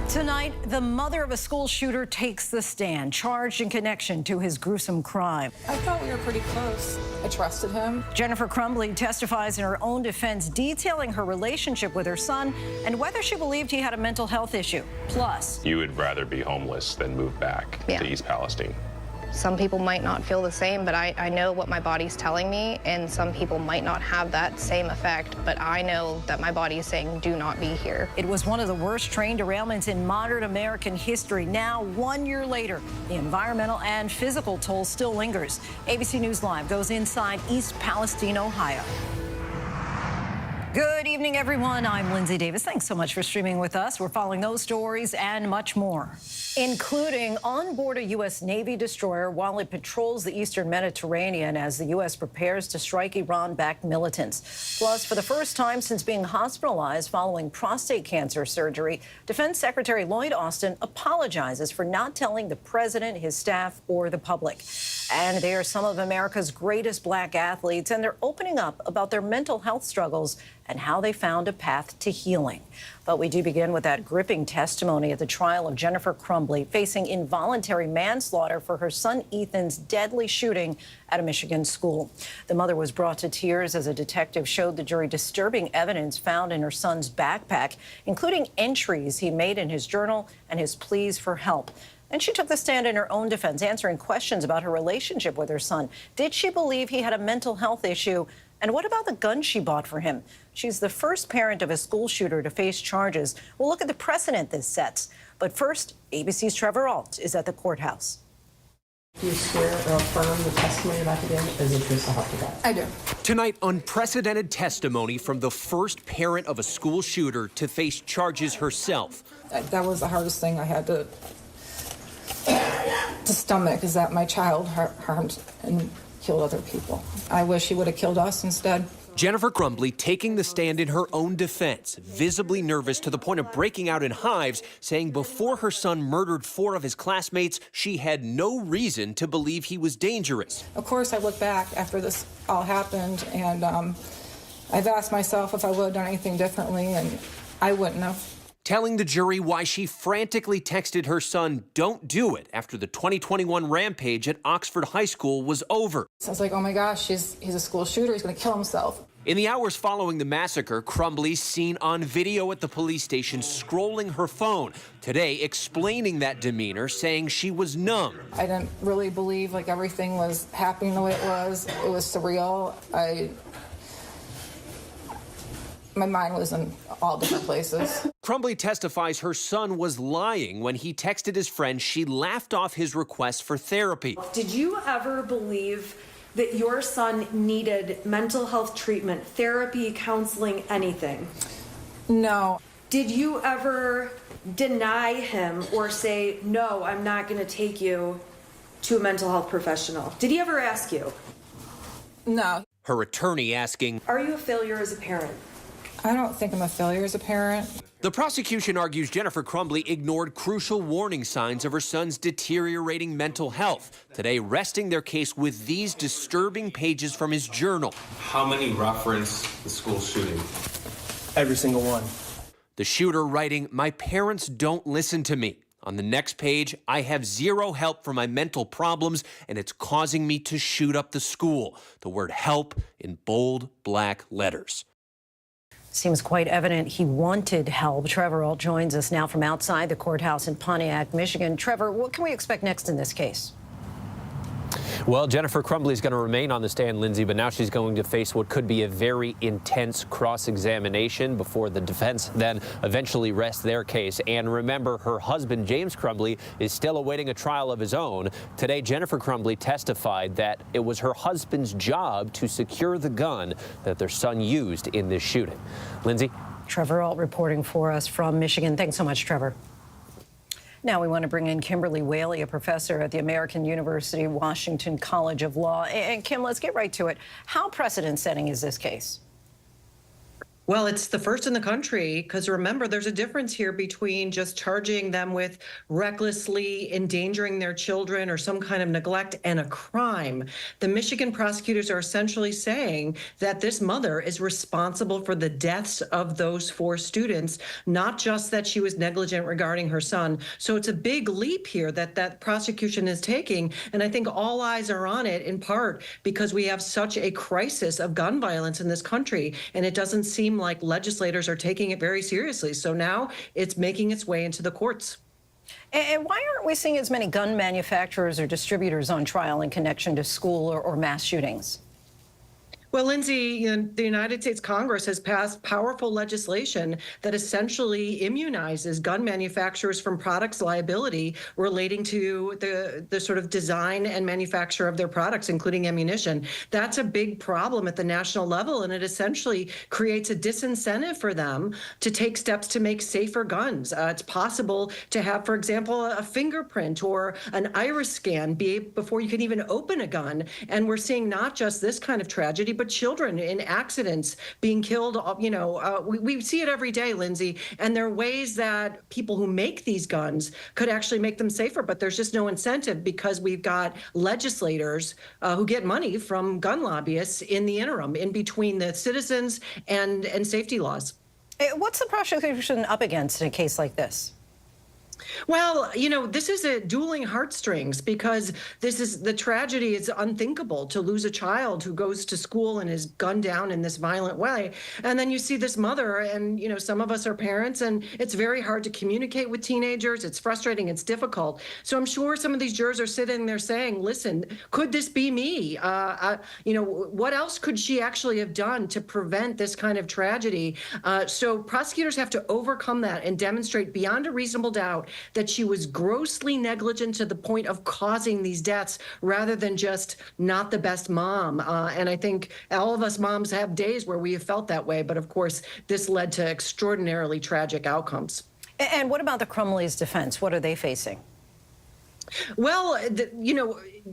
Tonight, the mother of a school shooter takes the stand, charged in connection to his gruesome crime. I thought we were pretty close. I trusted him. Jennifer Crumbley testifies in her own defense, detailing her relationship with her son and whether she believed he had a mental health issue. Plus, you would rather be homeless than move back to East Palestine. Some people might not feel the same, but I know what my body's telling me, and some people might not have that same effect, but I know that my body is saying, do not be here. It was one of the worst train derailments in modern American history. Now, 1 year later, the environmental and physical toll still lingers. ABC News Live goes inside East Palestine, Ohio. Good evening, everyone. I'm Lindsay Davis. Thanks so much for streaming with us. We're following those stories and much more, including on board a U.S. Navy destroyer while it patrols the eastern Mediterranean as the U.S. prepares to strike Iran-backed militants. Plus, for the first time since being hospitalized following prostate cancer surgery, Defense Secretary Lloyd Austin apologizes for not telling the president, his staff, or the public. And they are some of America's greatest black athletes, and they're opening up about their mental health struggles and how they found a path to healing. But we do begin with that gripping testimony at the trial of Jennifer Crumbley facing involuntary manslaughter for her son Ethan's deadly shooting at a Michigan school. The mother was brought to tears as a detective showed the jury disturbing evidence found in her son's backpack, including entries he made in his journal and his pleas for help. And she took the stand in her own defense, answering questions about her relationship with her son. Did she believe he had a mental health issue? And what about the gun she bought for him? She's the first parent of a school shooter to face charges. We'll look at the precedent this sets. But first, ABC's Trevor Ault is at the courthouse. Do you swear or affirm the testimony you're about to give is the truth, so help you God? I do. Tonight, unprecedented testimony from the first parent of a school shooter to face charges herself. That was the hardest thing I had to stomach, is that my child harmed and killed other people. I wish he would have killed us instead. Jennifer Crumbley taking the stand in her own defense, visibly nervous to the point of breaking out in hives, saying before her son murdered 4 of his classmates, she had no reason to believe he was dangerous. Of course, I look back after this all happened, and I've asked myself if I would have done anything differently, and I wouldn't have. Telling the jury why she frantically texted her son, "Don't do it," after the 2021 rampage at Oxford High School was over. So I was like, oh my gosh, he's a school shooter, he's going to kill himself. In the hours following the massacre, Crumbley's seen on video at the police station scrolling her phone. Today, explaining that demeanor, saying she was numb. I didn't really believe like everything was happening the way it was. It was surreal. My mind was in all different places. Crumbley testifies her son was lying when he texted his friend she laughed off his request for therapy. Did you ever believe that your son needed mental health treatment, therapy, counseling, anything? No. Did you ever deny him or say, no, I'm not going to take you to a mental health professional? Did he ever ask you? No. Her attorney asking, are you a failure as a parent? I don't think I'm a failure as a parent. The prosecution argues Jennifer Crumbley ignored crucial warning signs of her son's deteriorating mental health. Today, resting their case with these disturbing pages from his journal. How many reference the school shooting? Every single one. The shooter writing, "My parents don't listen to me." On the next page, "I have zero help for my mental problems, and it's causing me to shoot up the school." The word help in bold black letters. Seems quite evident he wanted help. Trevor Ault joins us now from outside the courthouse in Pontiac, Michigan. Trevor, what can we expect next in this case? Well, Jennifer Crumbley is going to remain on the stand, Lindsay, but now she's going to face what could be a very intense cross-examination before the defense then eventually rests their case. And remember, her husband, James Crumbley, is still awaiting a trial of his own. Today, Jennifer Crumbley testified that it was her husband's job to secure the gun that their son used in this shooting. Lindsay? Trevor Ault reporting for us from Michigan. Thanks so much, Trevor. Now we want to bring in Kimberly Whaley, a professor at the American University Washington College of Law. And Kim, let's get right to it. How precedent-setting is this case? Well, it's the first in the country, because remember, there's a difference here between just charging them with recklessly endangering their children or some kind of neglect and a crime. The Michigan prosecutors are essentially saying that this mother is responsible for the deaths of those 4 students, not just that she was negligent regarding her son. So it's a big leap here that prosecution is taking. And I think all eyes are on it, in part because we have such a crisis of gun violence in this country. And it doesn't seem like legislators are taking it very seriously. So now it's making its way into the courts. And why aren't we seeing as many gun manufacturers or distributors on trial in connection to school or mass shootings? Well, Lindsay, the United States Congress has passed powerful legislation that essentially immunizes gun manufacturers from products liability relating to the sort of design and manufacture of their products, including ammunition. That's a big problem at the national level, and it essentially creates a disincentive for them to take steps to make safer guns. It's possible to have, for example, a fingerprint or an iris scan before you can even open a gun. And we're seeing not just this kind of tragedy, but children in accidents being killed. We see it every day, Lindsay, and there are ways that people who make these guns could actually make them safer, but there's just no incentive because we've got legislators who get money from gun lobbyists in the interim, in between the citizens and safety laws. What's the prosecution up against in a case like this? Well, this is a dueling heartstrings, because the tragedy is unthinkable to lose a child who goes to school and is gunned down in this violent way. And then you see this mother, and, some of us are parents, and it's very hard to communicate with teenagers. It's frustrating. It's difficult. So I'm sure some of these jurors are sitting there saying, listen, could this be me? What else could she actually have done to prevent this kind of tragedy? So prosecutors have to overcome that and demonstrate beyond a reasonable doubt that she was grossly negligent to the point of causing these deaths, rather than just not the best mom. And I think all of us moms have days where we have felt that way. But of course, this led to extraordinarily tragic outcomes. And what about the Crumbley's defense? What are they facing? Well,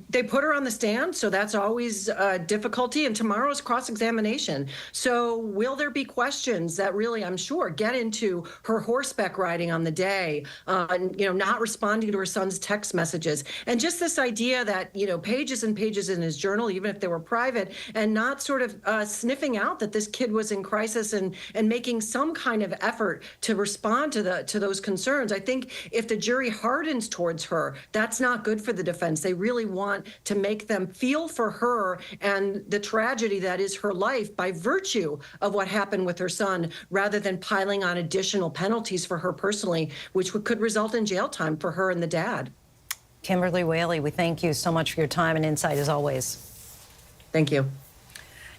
they put her on the stand, so that's always a difficulty. And tomorrow's cross-examination. So will there be questions that really, I'm sure, get into her horseback riding on the day, not responding to her son's text messages, and just this idea that, pages and pages in his journal, even if they were private, and not sort of sniffing out that this kid was in crisis and making some kind of effort to respond to those concerns. I think if the jury hardens towards her, that's not good for the defense. They really want to make them feel for her and the tragedy that is her life by virtue of what happened with her son, rather than piling on additional penalties for her personally, which could result in jail time for her and the dad. Kimberly Whaley, we thank you so much for your time and insight as always. Thank you.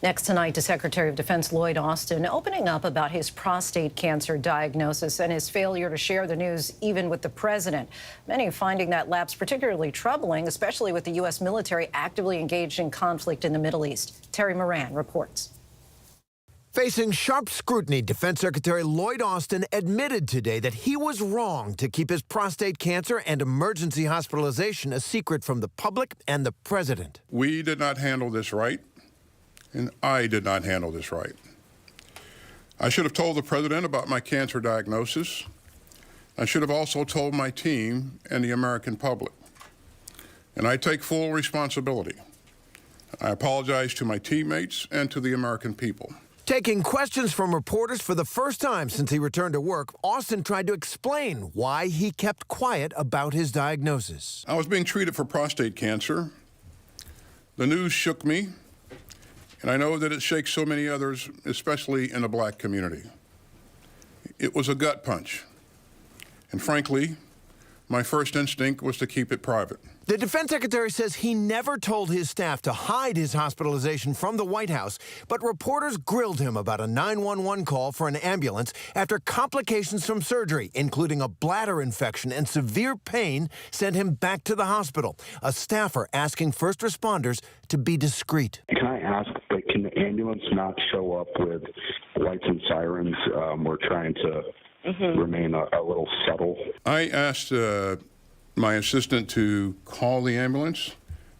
Next tonight, to Secretary of Defense Lloyd Austin opening up about his prostate cancer diagnosis and his failure to share the news even with the president. Many finding that lapse particularly troubling, especially with the U.S. military actively engaged in conflict in the Middle East. Terry Moran reports. Facing sharp scrutiny, Defense Secretary Lloyd Austin admitted today that he was wrong to keep his prostate cancer and emergency hospitalization a secret from the public and the president. We did not handle this right. And I did not handle this right. I should have told the president about my cancer diagnosis. I should have also told my team and the American public. And I take full responsibility. I apologize to my teammates and to the American people. Taking questions from reporters for the first time since he returned to work, Austin tried to explain why he kept quiet about his diagnosis. I was being treated for prostate cancer. The news shook me. And I know that it shakes so many others, especially in the black community. It was a gut punch. And frankly, my first instinct was to keep it private. The defense secretary says he never told his staff to hide his hospitalization from the White House, but reporters grilled him about a 911 call for an ambulance after complications from surgery, including a bladder infection and severe pain, sent him back to the hospital. A staffer asking first responders to be discreet. Can I ask, can the ambulance not show up with lights and sirens? We're trying to remain a little subtle. I asked my assistant to call the ambulance,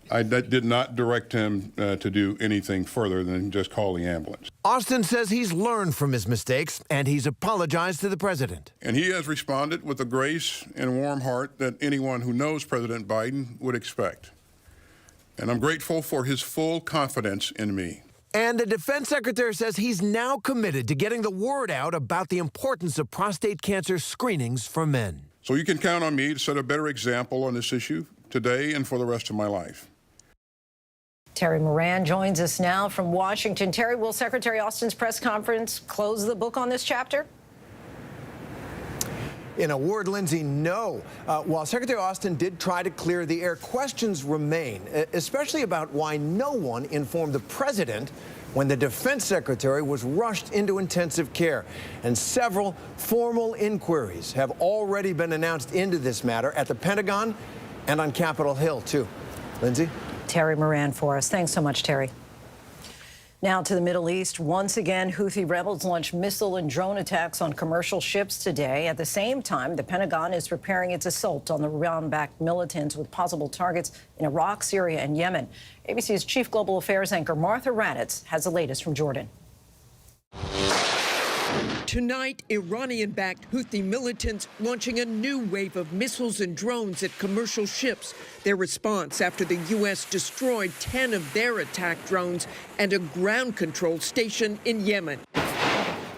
I did not direct him to do anything further than just call the ambulance. Austin says he's learned from his mistakes and he's apologized to the president. And he has responded with the grace and warm heart that anyone who knows President Biden would expect. And I'm grateful for his full confidence in me. And the defense secretary says he's now committed to getting the word out about the importance of prostate cancer screenings for men. So you can count on me to set a better example on this issue today and for the rest of my life. Terry Moran joins us now from Washington. Terry, will Secretary Austin's press conference close the book on this chapter? In a word, Lindsay, no. While Secretary Austin did try to clear the air, questions remain, especially about why no one informed the president when the defense secretary was rushed into intensive care. And several formal inquiries have already been announced into this matter at the Pentagon and on Capitol Hill, too. Lindsay? Terry Moran for us. Thanks so much, Terry. Now to the Middle East. Once again, Houthi rebels launched missile and drone attacks on commercial ships today. At the same time, the Pentagon is preparing its assault on the Iran-backed militants with possible targets in Iraq, Syria, and Yemen. ABC's chief global affairs anchor Martha Raddatz has the latest from Jordan. Tonight, Iranian-backed Houthi militants launching a new wave of missiles and drones at commercial ships. Their response after the U.S. destroyed 10 of their attack drones and a ground control station in Yemen.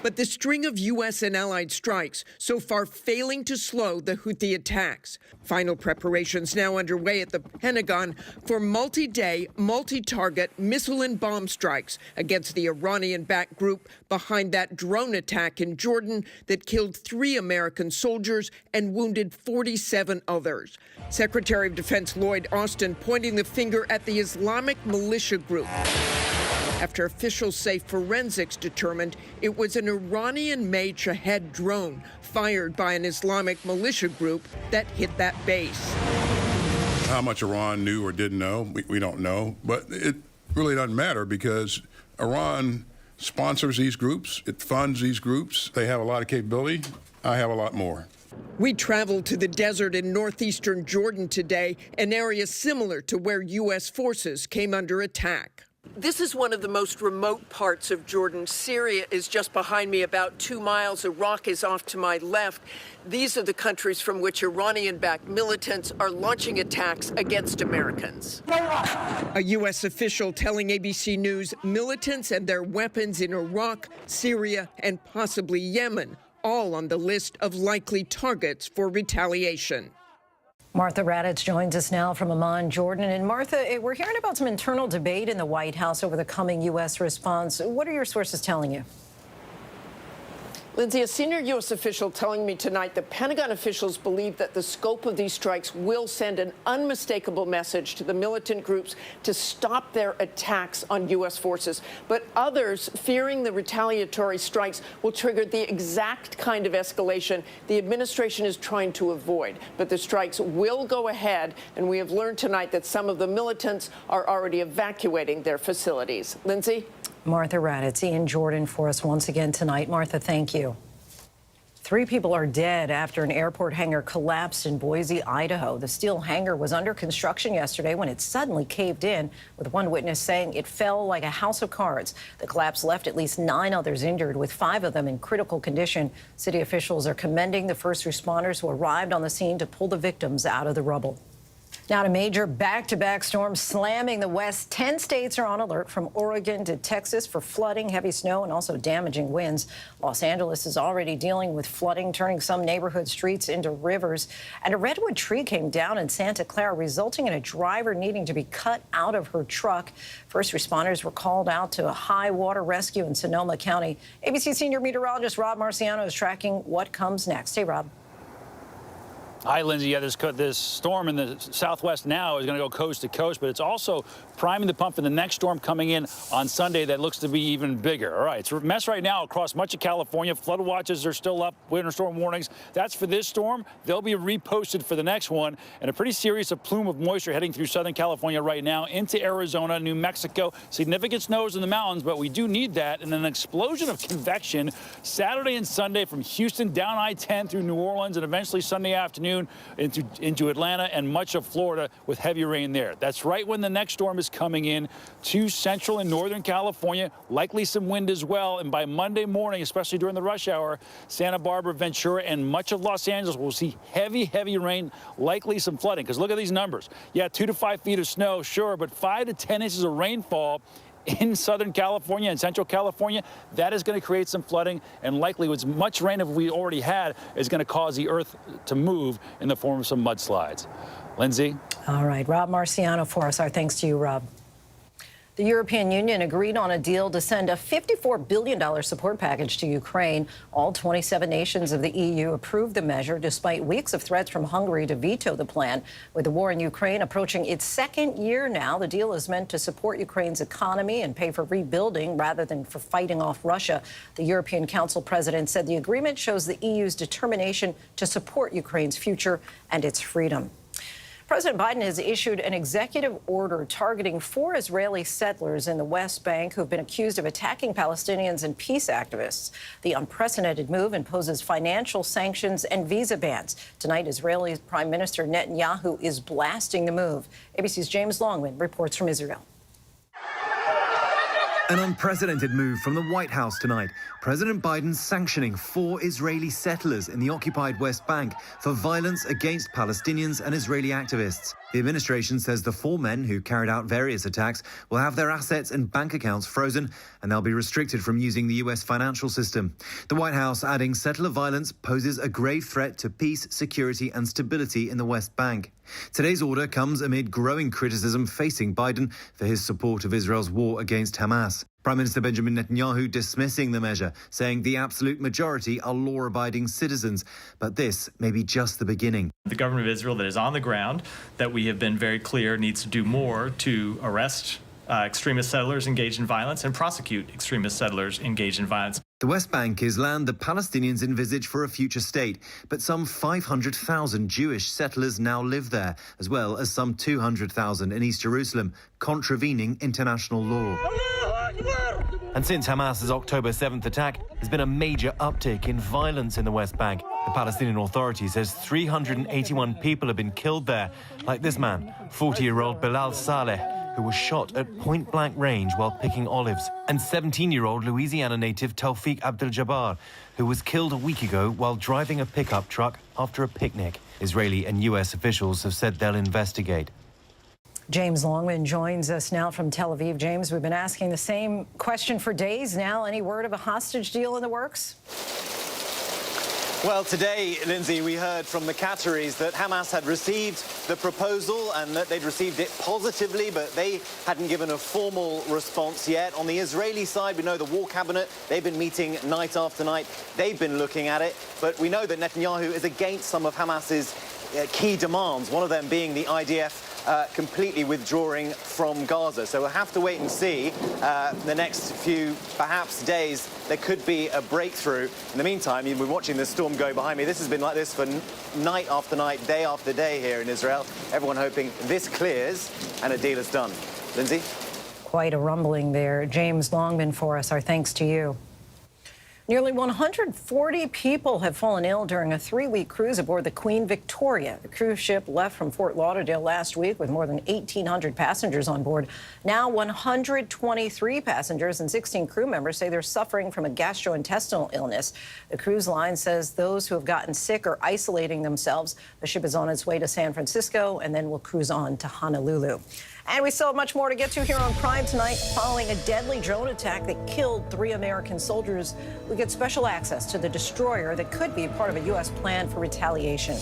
But the string of U.S. and allied strikes so far failing to slow the Houthi attacks. Final preparations now underway at the Pentagon for multi-day, multi-target missile and bomb strikes against the Iranian-backed group behind that drone attack in Jordan that killed 3 American soldiers and wounded 47 others. Secretary of Defense Lloyd Austin pointing the finger at the Islamic militia group, after officials say forensics determined it was an Iranian-made Shahed drone fired by an Islamic militia group that hit that base. How much Iran knew or didn't know, we don't know, but it really doesn't matter because Iran sponsors these groups, it funds these groups, they have a lot of capability, I have a lot more. We traveled to the desert in northeastern Jordan today, an area similar to where U.S. forces came under attack. This is one of the most remote parts of Jordan. Syria is just behind me, about 2 miles. Iraq is off to my left. These are the countries from which Iranian-backed militants are launching attacks against Americans. A U.S. official telling ABC News militants and their weapons in Iraq, Syria, and possibly Yemen, all on the list of likely targets for retaliation. Martha Raddatz joins us now from Amman, Jordan. And Martha, we're hearing about some internal debate in the White House over the coming U.S. response. What are your sources telling you? Lindsay, a senior U.S. official telling me tonight that Pentagon officials believe that the scope of these strikes will send an unmistakable message to the militant groups to stop their attacks on U.S. forces. But others, fearing the retaliatory strikes will trigger the exact kind of escalation the administration is trying to avoid. But the strikes will go ahead, and we have learned tonight that some of the militants are already evacuating their facilities. Lindsay? Martha Raddatz in Jordan for us once again tonight. Martha, thank you. 3 people are dead after an airport hangar collapsed in Boise, Idaho. The steel hangar was under construction yesterday when it suddenly caved in, with one witness saying it fell like a house of cards. The collapse left at least 9 others injured, with 5 of them in critical condition. City officials are commending the first responders who arrived on the scene to pull the victims out of the rubble. Now, a major back-to-back storm slamming the West. 10 states are on alert from Oregon to Texas for flooding, heavy snow, and also damaging winds. Los Angeles is already dealing with flooding, turning some neighborhood streets into rivers. And a redwood tree came down in Santa Clara, resulting in a driver needing to be cut out of her truck. First responders were called out to a high water rescue in Sonoma County. ABC senior meteorologist Rob Marciano is tracking what comes next. Hey, Rob. Hi, Lindsay. Yeah, this storm in the southwest now is going to go coast to coast, but it's also priming the pump for the next storm coming in on Sunday that looks to be even bigger. All right, it's a mess right now across much of California. Flood watches are still up, winter storm warnings. That's for this storm. They'll be reposted for the next one, and a pretty serious plume of moisture heading through Southern California right now into Arizona, New Mexico. Significant snows in the mountains, but we do need that, and an explosion of convection Saturday and Sunday from Houston down I-10 through New Orleans, and eventually Sunday afternoon afternoon into Atlanta and much of Florida with heavy rain there. That's right when the next storm is coming in to central and northern California, likely some wind as well. And by Monday morning, especially during the rush hour, Santa Barbara, Ventura, and much of Los Angeles will see heavy rain, likely some flooding. Because look at these numbers. Yeah, 2 to 5 feet of snow, sure, but 5 to 10 inches of rainfall in Southern California and Central California. That is going to create some flooding, and likely with as much rain as we already had is going to cause the earth to move in the form of some mudslides. Lindsay? All right, Rob Marciano for us. Our thanks to you, Rob. The European Union agreed on a deal to send a $54 billion support package to Ukraine. All 27 nations of the EU approved the measure, despite weeks of threats from Hungary to veto the plan. With the war in Ukraine approaching its second year now, the deal is meant to support Ukraine's economy and pay for rebuilding rather than for fighting off Russia. The European Council president said the agreement shows the EU's determination to support Ukraine's future and its freedom. President Biden has issued an executive order targeting 4 Israeli settlers in the West Bank who've been accused of attacking Palestinians and peace activists. The unprecedented move imposes financial sanctions and visa bans. Tonight, Israeli Prime Minister Netanyahu is blasting the move. ABC's James Longman reports from Israel. An unprecedented move from the White House tonight. President Biden sanctioning 4 Israeli settlers in the occupied West Bank for violence against Palestinians and Israeli activists. The administration says the 4 men who carried out various attacks will have their assets and bank accounts frozen, and they'll be restricted from using the U.S. financial system. The White House adding settler violence poses a grave threat to peace, security and stability in the West Bank. Today's order comes amid growing criticism facing Biden for his support of Israel's war against Hamas. Prime Minister Benjamin Netanyahu dismissing the measure, saying the absolute majority are law-abiding citizens. But this may be just the beginning. The government of Israel that is on the ground, that we have been very clear needs to do more to arrest extremist settlers engaged in violence and prosecute extremist settlers engaged in violence. The West Bank is land the Palestinians envisage for a future state, but some 500,000 Jewish settlers now live there, as well as some 200,000 in East Jerusalem, contravening international law. And since Hamas's October 7th attack, there's been a major uptick in violence in the West Bank. The Palestinian Authority says 381 people have been killed there, like this man, 40-year-old Bilal Saleh, who was shot at point-blank range while picking olives, and 17-year-old Louisiana native Tawfiq Abdel-Jabbar, who was killed a week ago while driving a pickup truck after a picnic. Israeli and U.S. officials have said they'll investigate. James Longman joins us now from Tel Aviv. James, we've been asking the same question for days now. Any word of a hostage deal in the works? Well, today, Lindsay, we heard from the Qataris that Hamas had received the proposal and that they'd received it positively, but they hadn't given a formal response yet. On the Israeli side, we know the War Cabinet, they've been meeting night after night. They've been looking at it, but we know that Netanyahu is against some of Hamas's key demands, one of them being the IDF completely withdrawing from Gaza. So we'll have to wait and see the next few, perhaps, days. There could be a breakthrough. In the meantime, you've been watching the storm go behind me. This has been like this for night after night, day after day here in Israel. Everyone hoping this clears and a deal is done. Lindsay? Quite a rumbling there. James Longman for us. Our thanks to you. Nearly 140 people have fallen ill during a 3-week cruise aboard the Queen Victoria. The cruise ship left from Fort Lauderdale last week with more than 1,800 passengers on board. Now 123 passengers and 16 crew members say they're suffering from a gastrointestinal illness. The cruise line says those who have gotten sick are isolating themselves. The ship is on its way to San Francisco and then will cruise on to Honolulu. And we still have much more to get to here on Prime tonight. Following a deadly drone attack that killed 3 American soldiers, we get special access to the destroyer that could be part of a U.S. plan for retaliation.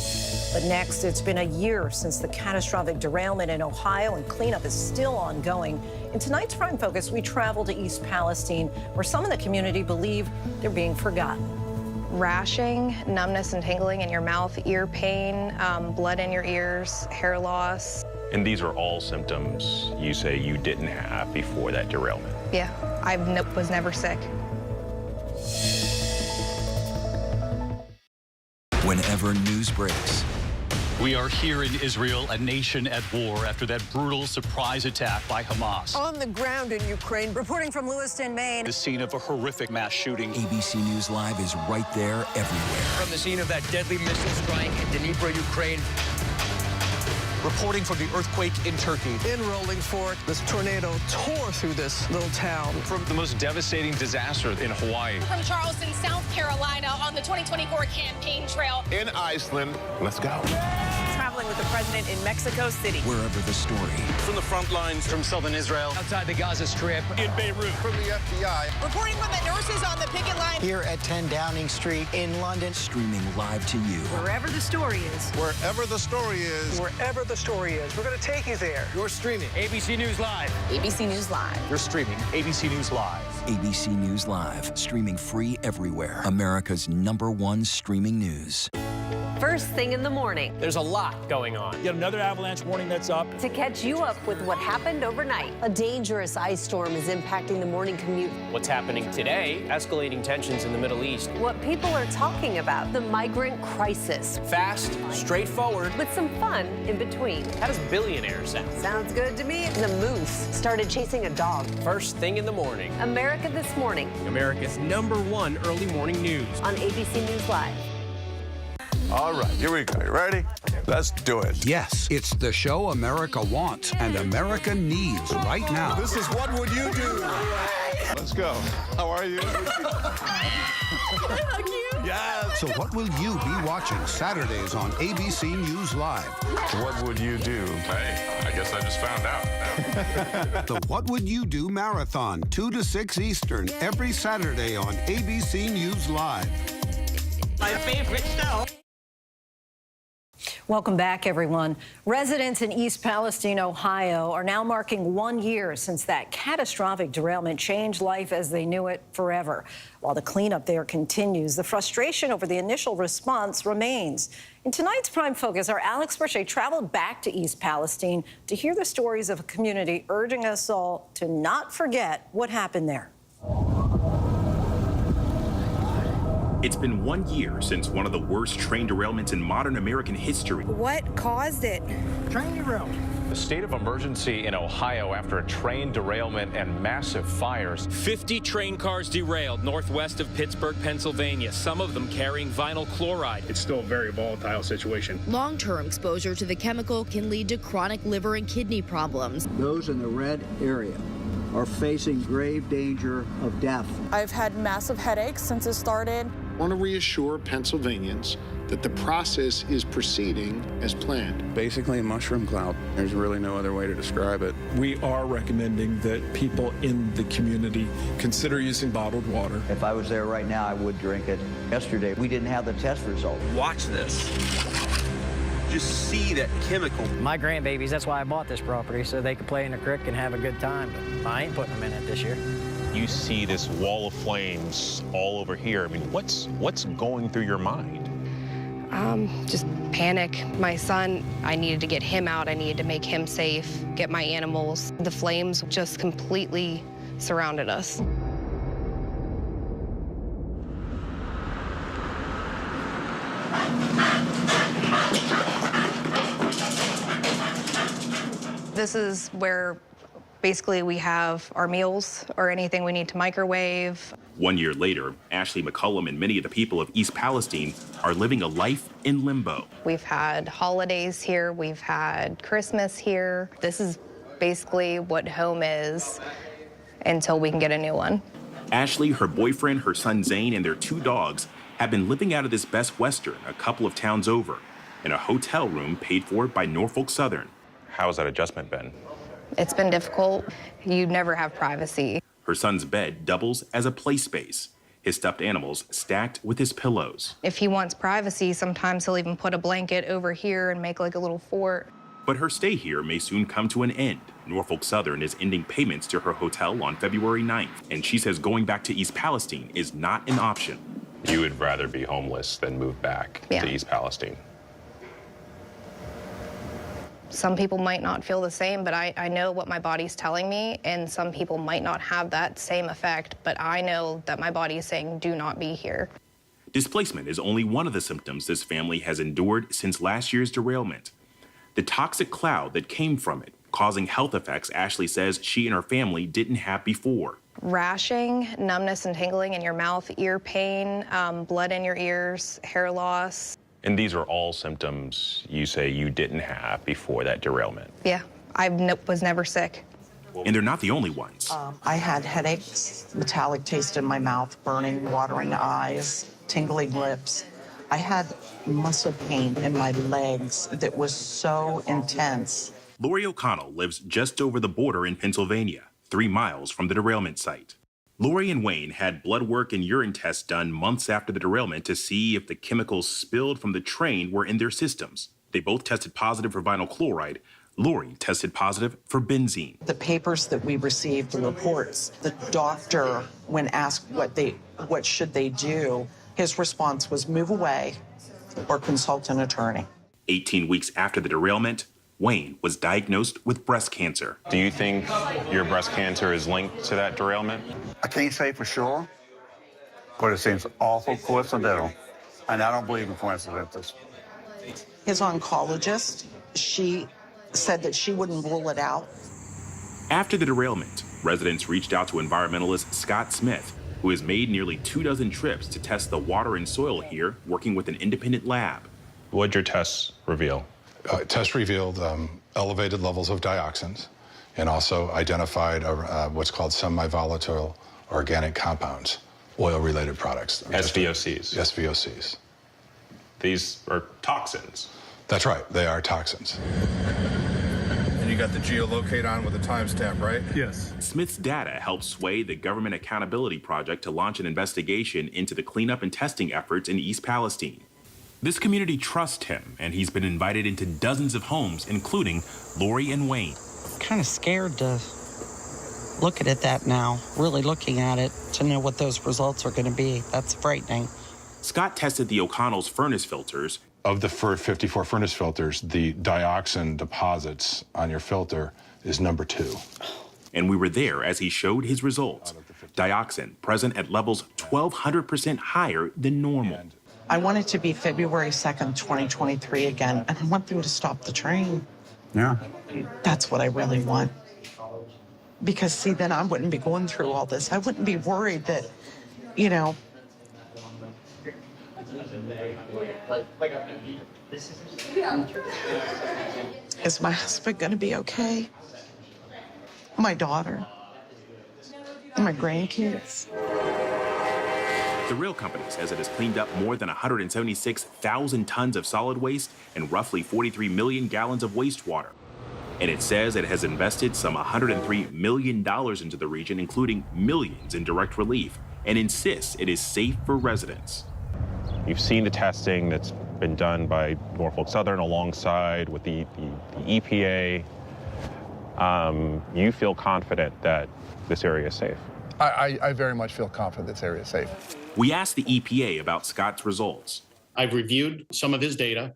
But next, it's been a year since the catastrophic derailment in Ohio, and cleanup is still ongoing. In tonight's Prime Focus, we travel to East Palestine, where some in the community believe they're being forgotten. Rashing, numbness and tingling in your mouth, ear pain, blood in your ears, hair loss. And these are all symptoms you say you didn't have before that derailment. Yeah, I was never sick. Whenever news breaks, We are here in Israel, a nation at war after that brutal surprise attack by Hamas. On the ground in Ukraine, Reporting from Lewiston, Maine. The scene of a horrific mass shooting. ABC News Live is right there everywhere. From the scene of that deadly missile strike in Dnipro, Ukraine. Reporting from the earthquake in Turkey. In Rolling Fork, this tornado tore through this little town. From the most devastating disaster in Hawaii. From Charleston, South Carolina, on the 2024 campaign trail. In Iceland. Let's go. Traveling with the president in Mexico City. Wherever the story. From the front lines. From southern Israel. Outside the Gaza Strip. In Beirut. From the FBI. Reporting from the nurses on the picket line. Here at 10 Downing Street in London. Streaming live to you. Wherever the story is. Wherever the story is. Wherever the story is, we're going to take you there. You're streaming ABC News Live. ABC News Live. You're streaming ABC News Live. ABC News Live. Streaming free everywhere. America's #1 streaming news. First thing in the morning. There's a lot going on. Yet another avalanche warning that's up. To catch you up with what happened overnight. A dangerous ice storm is impacting the morning commute. What's happening today? Escalating tensions in the Middle East. What people are talking about. The migrant crisis. Fast, straightforward. With some fun in between. How does billionaire sound? Sounds good to me. The moose started chasing a dog. First thing in the morning. America This Morning. America's #1 early morning news. On ABC News Live. All right, here we go. You ready? Let's do it. Yes, it's the show America wants and America needs right now. This is What Would You Do? Let's go. How are you? Yes. So what will you be watching Saturdays on ABC News Live? What would you do? Hey, I guess I just found out. The What Would You Do Marathon, 2 to 6 Eastern, every Saturday on ABC News Live. My favorite show. Welcome back, everyone. Residents in East Palestine, Ohio, are now marking 1 year since that catastrophic derailment changed life as they knew it forever. While the cleanup there continues, the frustration over the initial response remains. In tonight's Prime Focus, our Alex Berche traveled back to East Palestine to hear the stories of a community urging us all to not forget what happened there. It's been 1 year since one of the worst train derailments in modern American history. What caused it? Train derailment. A state of emergency in Ohio after a train derailment and massive fires. 50 train cars derailed northwest of Pittsburgh, Pennsylvania, some of them carrying vinyl chloride. It's still a very volatile situation. Long-term exposure to the chemical can lead to chronic liver and kidney problems. Those in the red area are facing grave danger of death. I've had massive headaches since it started. I want to reassure Pennsylvanians that the process is proceeding as planned. Basically a mushroom cloud. There's really no other way to describe it. We are recommending that people in the community consider using bottled water. If I was there right now, I would drink it. Yesterday, we didn't have the test result. Watch this. Just see that chemical. My grandbabies, that's why I bought this property, so they could play in the creek and have a good time. But I ain't putting them in it this year. You see this wall of flames all over here. I mean, what's going through your mind? Just panic. My son, I needed to get him out. I needed to make him safe, get my animals. The flames just completely surrounded us. This is where basically we have our meals or anything we need to microwave. 1 year later, Ashley McCullum and many of the people of East Palestine are living a life in limbo. We've had holidays here. We've had Christmas here. This is basically what home is until we can get a new one. Ashley, her boyfriend, her son Zane, and their 2 dogs have been living out of this Best Western a couple of towns over in a hotel room paid for by Norfolk Southern. How's that adjustment been? It's been difficult. You never have privacy. Her son's bed doubles as a play space, his stuffed animals stacked with his pillows. If he wants privacy, sometimes he'll even put a blanket over here and make like a little fort. But her stay here may soon come to an end. Norfolk Southern is ending payments to her hotel on February 9th, and she says going back to East Palestine is not an option. You would rather be homeless than move back to East Palestine? Some people might not feel the same, but I know what my body's telling me, and some people might not have that same effect, but I know that my body is saying, do not be here. Displacement is only one of the symptoms this family has endured since last year's derailment. The toxic cloud that came from it, causing health effects Ashley says she and her family didn't have before. Rashing, numbness and tingling in your mouth, ear pain, blood in your ears, hair loss. And these are all symptoms you say you didn't have before that derailment. Yeah, I was never sick. And they're not the only ones. I had headaches, metallic taste in my mouth, burning, watering eyes, tingling lips. I had muscle pain in my legs that was so intense. Lori O'Connell lives just over the border in Pennsylvania, 3 miles from the derailment site. Lori and Wayne had blood work and urine tests done months after the derailment to see if the chemicals spilled from the train were in their systems. They both tested positive for vinyl chloride. Lori tested positive for benzene. The papers that we received, the reports, the doctor, when asked what should they do, his response was move away or consult an attorney. 18 weeks after the derailment, Wayne was diagnosed with breast cancer. Do you think your breast cancer is linked to that derailment? I can't say for sure, but it seems awful coincidental, and I don't believe in coincidences. His oncologist, she said that she wouldn't rule it out. After the derailment, residents reached out to environmentalist Scott Smith, who has made nearly 24 trips to test the water and soil here, working with an independent lab. What'd your tests reveal? Tests revealed elevated levels of dioxins and also identified what's called semi-volatile organic compounds, oil-related products. SVOCs? SVOCs. These are toxins. That's right, they are toxins. And you got the geolocate on with a timestamp, right? Yes. Smith's data helped sway the Government Accountability Project to launch an investigation into the cleanup and testing efforts in East Palestine. This community trusts him, and he's been invited into dozens of homes, including Lori and Wayne. Kind of scared to look at it that now, really looking at it to know what those results are going to be. That's frightening. Scott tested the O'Connell's furnace filters. Of the 54 furnace filters, the dioxin deposits on your filter is number 2. And we were there as he showed his results. Dioxin present at levels 1,200% higher than normal. I want it to be February 2nd, 2023 again, and I want them to stop the train. Yeah. That's what I really want. Because, see, then I wouldn't be going through all this. I wouldn't be worried that, you know. Is my husband going to be okay? My daughter? My grandkids? The rail company says it has cleaned up more than 176,000 tons of solid waste and roughly 43 million gallons of wastewater. And it says it has invested some $103 million into the region, including millions in direct relief, and insists it is safe for residents. You've seen the testing that's been done by Norfolk Southern alongside with the EPA. You feel confident that this area is safe? I very much feel confident this area is safe. We asked the EPA about Scott's results. I've reviewed some of his data.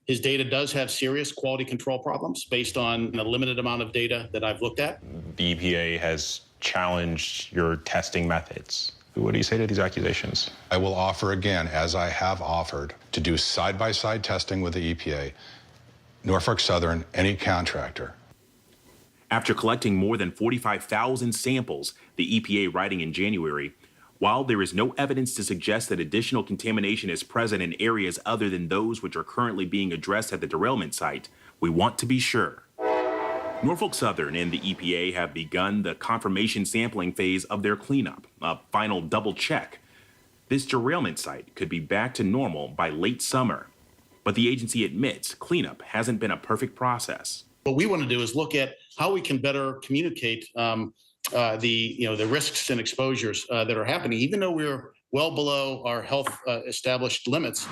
His data does have serious quality control problems based on the limited amount of data that I've looked at. The EPA has challenged your testing methods. What do you say to these accusations? I will offer again, as I have offered, to do side-by-side testing with the EPA, Norfolk Southern, any contractor. After collecting more than 45,000 samples, the EPA writing in January, while there is no evidence to suggest that additional contamination is present in areas other than those which are currently being addressed at the derailment site, we want to be sure. Norfolk Southern and the EPA have begun the confirmation sampling phase of their cleanup, a final double check. This derailment site could be back to normal by late summer, but the agency admits cleanup hasn't been a perfect process. What we want to do is look at how we can better communicate the risks and exposures that are happening, even though we're well below our health established limits.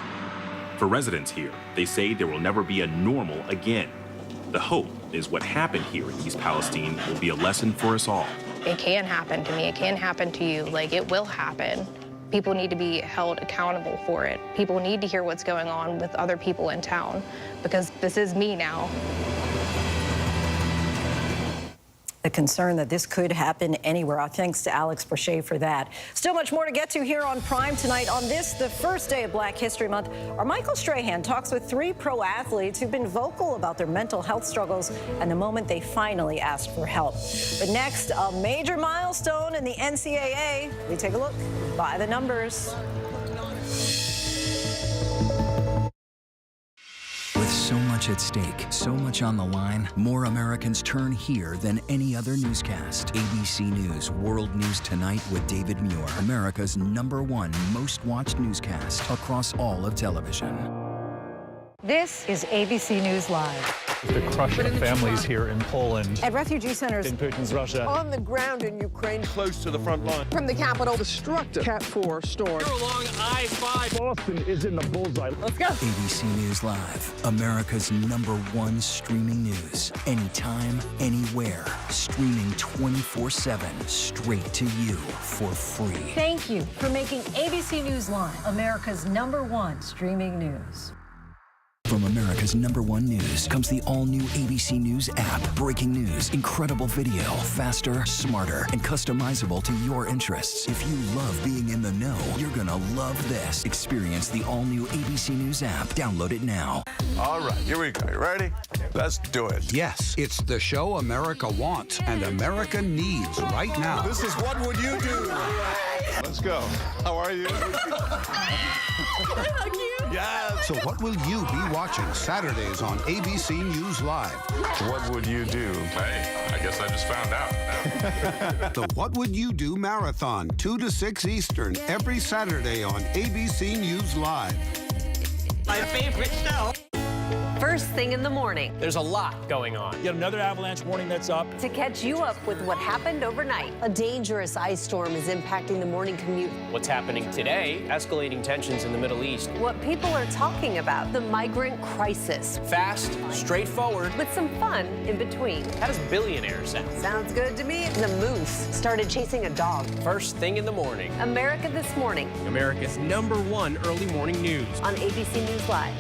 For residents here, they say there will never be a normal again. The hope is what happened here in East Palestine will be a lesson for us all. It can happen to me. It can happen to you. Like, it will happen. People need to be held accountable for it. People need to hear what's going on with other people in town, because this is me now. The concern that this could happen anywhere. Our thanks to Alex Brachet for that. Still much more to get to here on Prime tonight. On this, the first day of Black History Month, our Michael Strahan talks with 3 pro athletes who've been vocal about their mental health struggles and the moment they finally asked for help. But next, a major milestone in the NCAA. We take a look by the numbers. With so much at stake, so much on the line, more Americans turn here than any other newscast. ABC News World News Tonight with David Muir, America's #1 most watched newscast across all of television. This is ABC News Live. The crush of families here in Poland. At refugee centers in Putin's Russia. On the ground in Ukraine. Close to the front line. From the capital, destructive Cat 4 storm. You're along I-5. Boston is in the bullseye. Let's go. ABC News Live, America's #1 streaming news. Anytime, anywhere. Streaming 24/7, straight to you for free. Thank you for making ABC News Live America's #1 streaming news. From America's #1 news comes the all-new ABC News app. Breaking news, incredible video, faster, smarter, and customizable to your interests. If you love being in the know, you're gonna love this. Experience the all-new ABC News app. Download it now. All right, here we go. You ready? Let's do it. Yes, it's the show America wants and America needs right now. This is What Would You Do? Let's go. How are you? Yes. So what will you be watching Saturdays on ABC News Live? What would you do? Hey, I guess I just found out. The What Would You Do Marathon, 2 to 6 Eastern, every Saturday on ABC News Live. My favorite show. First thing in the morning. There's a lot going on. Yet another avalanche warning that's up. To catch you up with what happened overnight. A dangerous ice storm is impacting the morning commute. What's happening today? Escalating tensions in the Middle East. What people are talking about. The migrant crisis. Fast, straightforward. With some fun in between. How does billionaire sound? Sounds good to me. The moose started chasing a dog. First thing in the morning. America This Morning. America's #1 early morning news. On ABC News Live.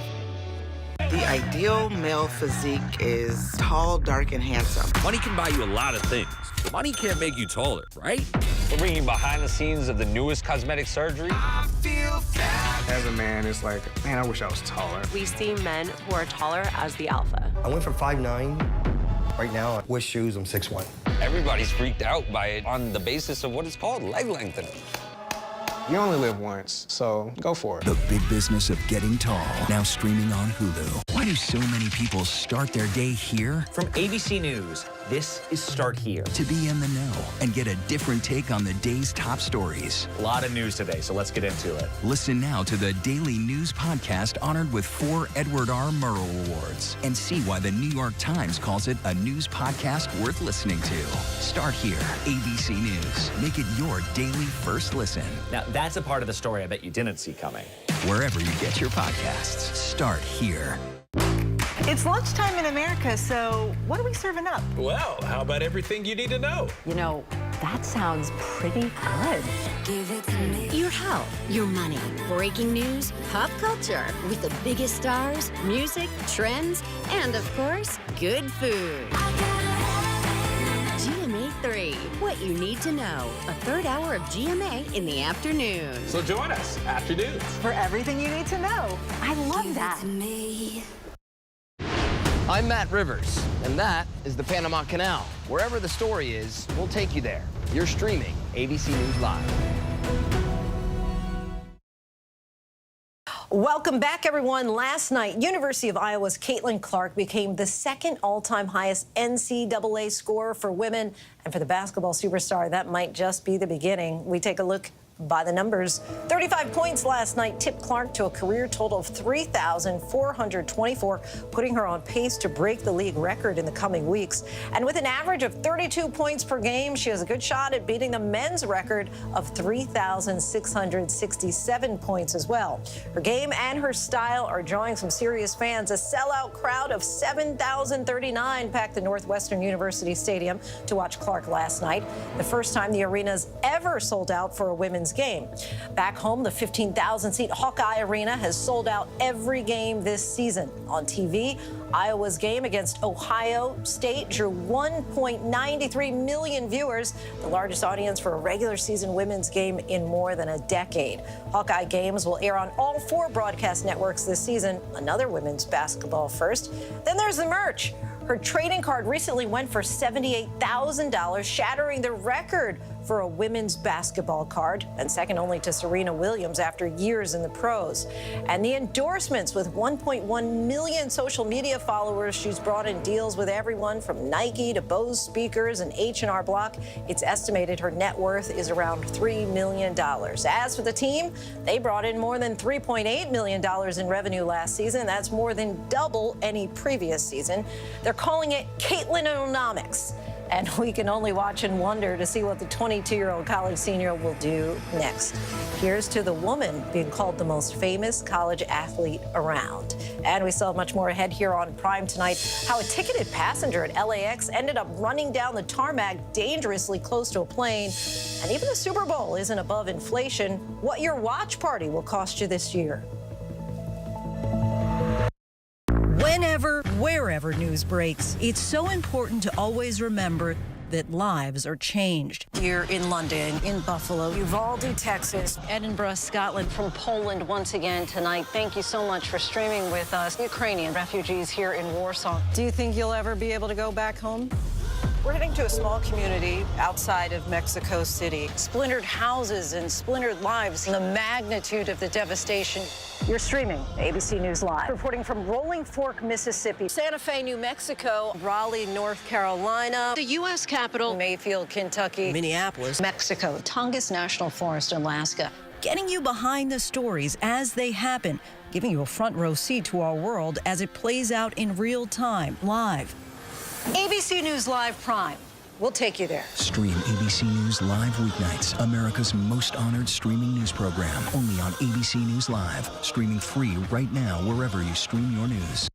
The ideal male physique is tall, dark, and handsome. Money can buy you a lot of things, but money can't make you taller, right? We're bringing you behind the scenes of the newest cosmetic surgery. I feel fat. As a man, it's like, man, I wish I was taller. We see men who are taller as the alpha. I went from 5'9". Right now, with shoes, I'm 6'1". Everybody's freaked out by it on the basis of what it's called, leg lengthening. You only live once, so go for it. The Big Business of Getting Tall, now streaming on Hulu. Why do so many people start their day here? From ABC News, this is Start Here. To be in the know and get a different take on the day's top stories. A lot of news today, so let's get into it. Listen now to the Daily News Podcast honored with 4 Edward R. Murrow Awards and see why the New York Times calls it a news podcast worth listening to. Start Here, ABC News. Make it your daily first listen. Now, that's a part of the story I bet you didn't see coming. Wherever you get your podcasts, Start Here. It's lunchtime in America, so what are we serving up? Well, how about everything you need to know? You know, that sounds pretty good. Give it to me. Your health, your money, breaking news, pop culture, with the biggest stars, music, trends, and of course, good food. GMA 3, what you need to know. A third hour of GMA in the afternoon. So join us, Afternoons. For everything you need to know. I love that. I'm Matt Rivers, and that is the Panama Canal. Wherever the story is, we'll take you there. You're streaming ABC News Live. Welcome back, everyone. Last night, University of Iowa's Caitlin Clark became the second all-time highest NCAA scorer for women. And for the basketball superstar, that might just be the beginning. We take a look by the numbers. 35 points last night tipped Clark to a career total of 3,424, putting her on pace to break the league record in the coming weeks. And with an average of 32 points per game, she has a good shot at beating the men's record of 3,667 points as well. Her game and her style are drawing some serious fans. A sellout crowd of 7,039 packed the Northwestern University Stadium to watch Clark last night. The first time the arena's ever sold out for a women's women's game. Back home, the 15,000-seat Hawkeye Arena has sold out every game this season. On TV, Iowa's game against Ohio State drew 1.93 million viewers, the largest audience for a regular season women's game in more than a decade. Hawkeye games will air on all 4 broadcast networks this season, another women's basketball first. Then there's the merch. Her trading card recently went for $78,000, shattering the record for a women's basketball card, and second only to Serena Williams after years in the pros. And the endorsements with 1.1 million social media followers, she's brought in deals with everyone from Nike to Bose speakers and H&R Block. It's estimated her net worth is around $3 million. As for the team, they brought in more than $3.8 million in revenue last season. That's more than double any previous season. They're calling it Caitlin-onomics. And we can only watch and wonder to see what the 22-year-old college senior will do next. Here's to the woman being called the most famous college athlete around. And we still have much more ahead here on Prime tonight. How a ticketed passenger at LAX ended up running down the tarmac dangerously close to a plane. And even the Super Bowl isn't above inflation. What your watch party will cost you this year. Whenever, wherever news breaks, it's so important to always remember that lives are changed. Here in London, in Buffalo, Uvalde, Texas, Edinburgh, Scotland, from Poland once again tonight. Thank you so much for streaming with us. Ukrainian refugees here in Warsaw. Do you think you'll ever be able to go back home? We're heading to a small community outside of Mexico City. Splintered houses and splintered lives, and the magnitude of the devastation. You're streaming ABC News Live. Reporting from Rolling Fork, Mississippi, Santa Fe, New Mexico, Raleigh, North Carolina, the U.S. Capitol, Mayfield, Kentucky, Minneapolis, Mexico, Tongass National Forest, Alaska. Getting you behind the stories as they happen, giving you a front row seat to our world as it plays out in real time, live. ABC News Live Prime. We'll take you there. Stream ABC News Live weeknights, America's most honored streaming news program, only on ABC News Live. Streaming free right now wherever you stream your news.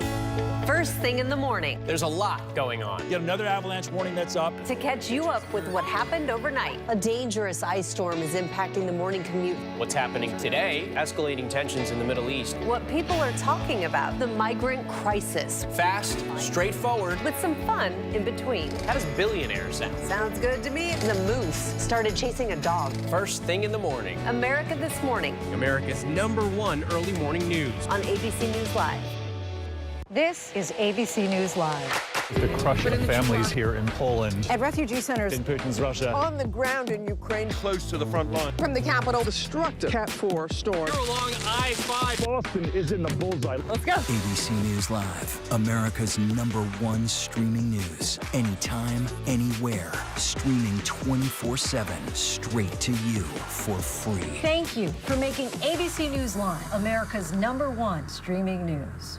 First thing in the morning. There's a lot going on. Yet another avalanche warning that's up. To catch you up with what happened overnight. A dangerous ice storm is impacting the morning commute. What's happening today? Escalating tensions in the Middle East. What people are talking about. The migrant crisis. Fast, straightforward. With some fun in between. How does billionaire sound? Sounds good to me. The moose started chasing a dog. First thing in the morning. America This Morning. America's #1 early morning news. On ABC News Live. This is ABC News Live. The crush of families here in Poland. At refugee centers In Putin's Russia. On the ground in Ukraine. Close to the front line. From the capital, destructive Cat 4 storm. You're along I-5. Boston is in the bullseye. Let's go. ABC News Live, America's #1 streaming news. Anytime, anywhere. Streaming 24/7, straight to you for free. Thank you for making ABC News Live America's #1 streaming news.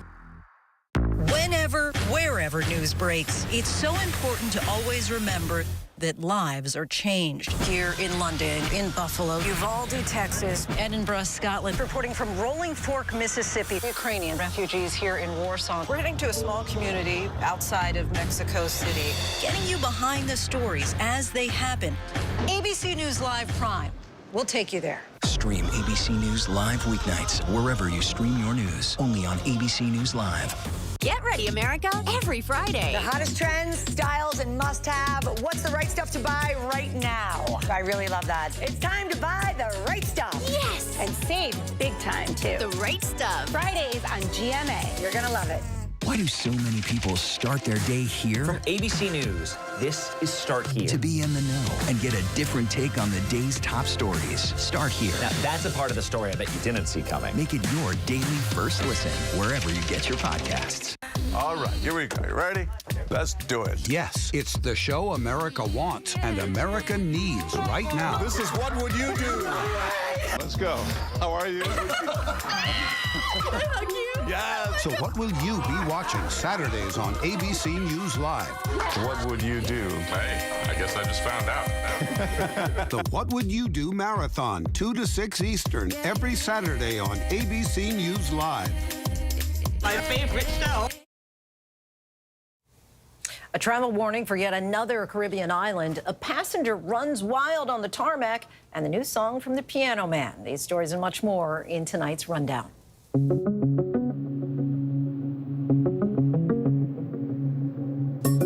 Whenever, wherever news breaks, it's so important to always remember that lives are changed. Here in London, in Buffalo, Uvalde, Texas, Edinburgh, Scotland. Reporting from Rolling Fork, Mississippi, Ukrainian refugees here in Warsaw. We're heading to a small community outside of Mexico City. Getting you behind the stories as they happen. ABC News Live Prime. We'll take you there. Stream ABC News Live weeknights wherever you stream your news. Only on ABC News Live. Get ready, America, every Friday. The hottest trends, styles, and must-have. What's the right stuff to buy right now? I really love that. It's time to buy the right stuff. Yes. And save big time, too. The right stuff. Fridays on GMA. You're going to love it. Why do so many people start their day here? From ABC News, this is Start Here. To be in the know and get a different take on the day's top stories. Start Here. Now, that's a part of the story I bet you didn't see coming. Make it your daily first listen, wherever you get your podcasts. All right, here we go. You ready? Let's do it. Yes, it's the show America wants and America needs right now. This is What Would You Do? Let's go. How are you? Yes. So what will you be watching Saturdays on ABC News Live? What would you do? Hey, I guess I just found out. The What Would You Do Marathon, 2 to 6 Eastern, every Saturday on ABC News Live. My favorite show. A travel warning for yet another Caribbean island. A passenger runs wild on the tarmac, and the new song from the Piano Man. These stories and much more in tonight's Rundown.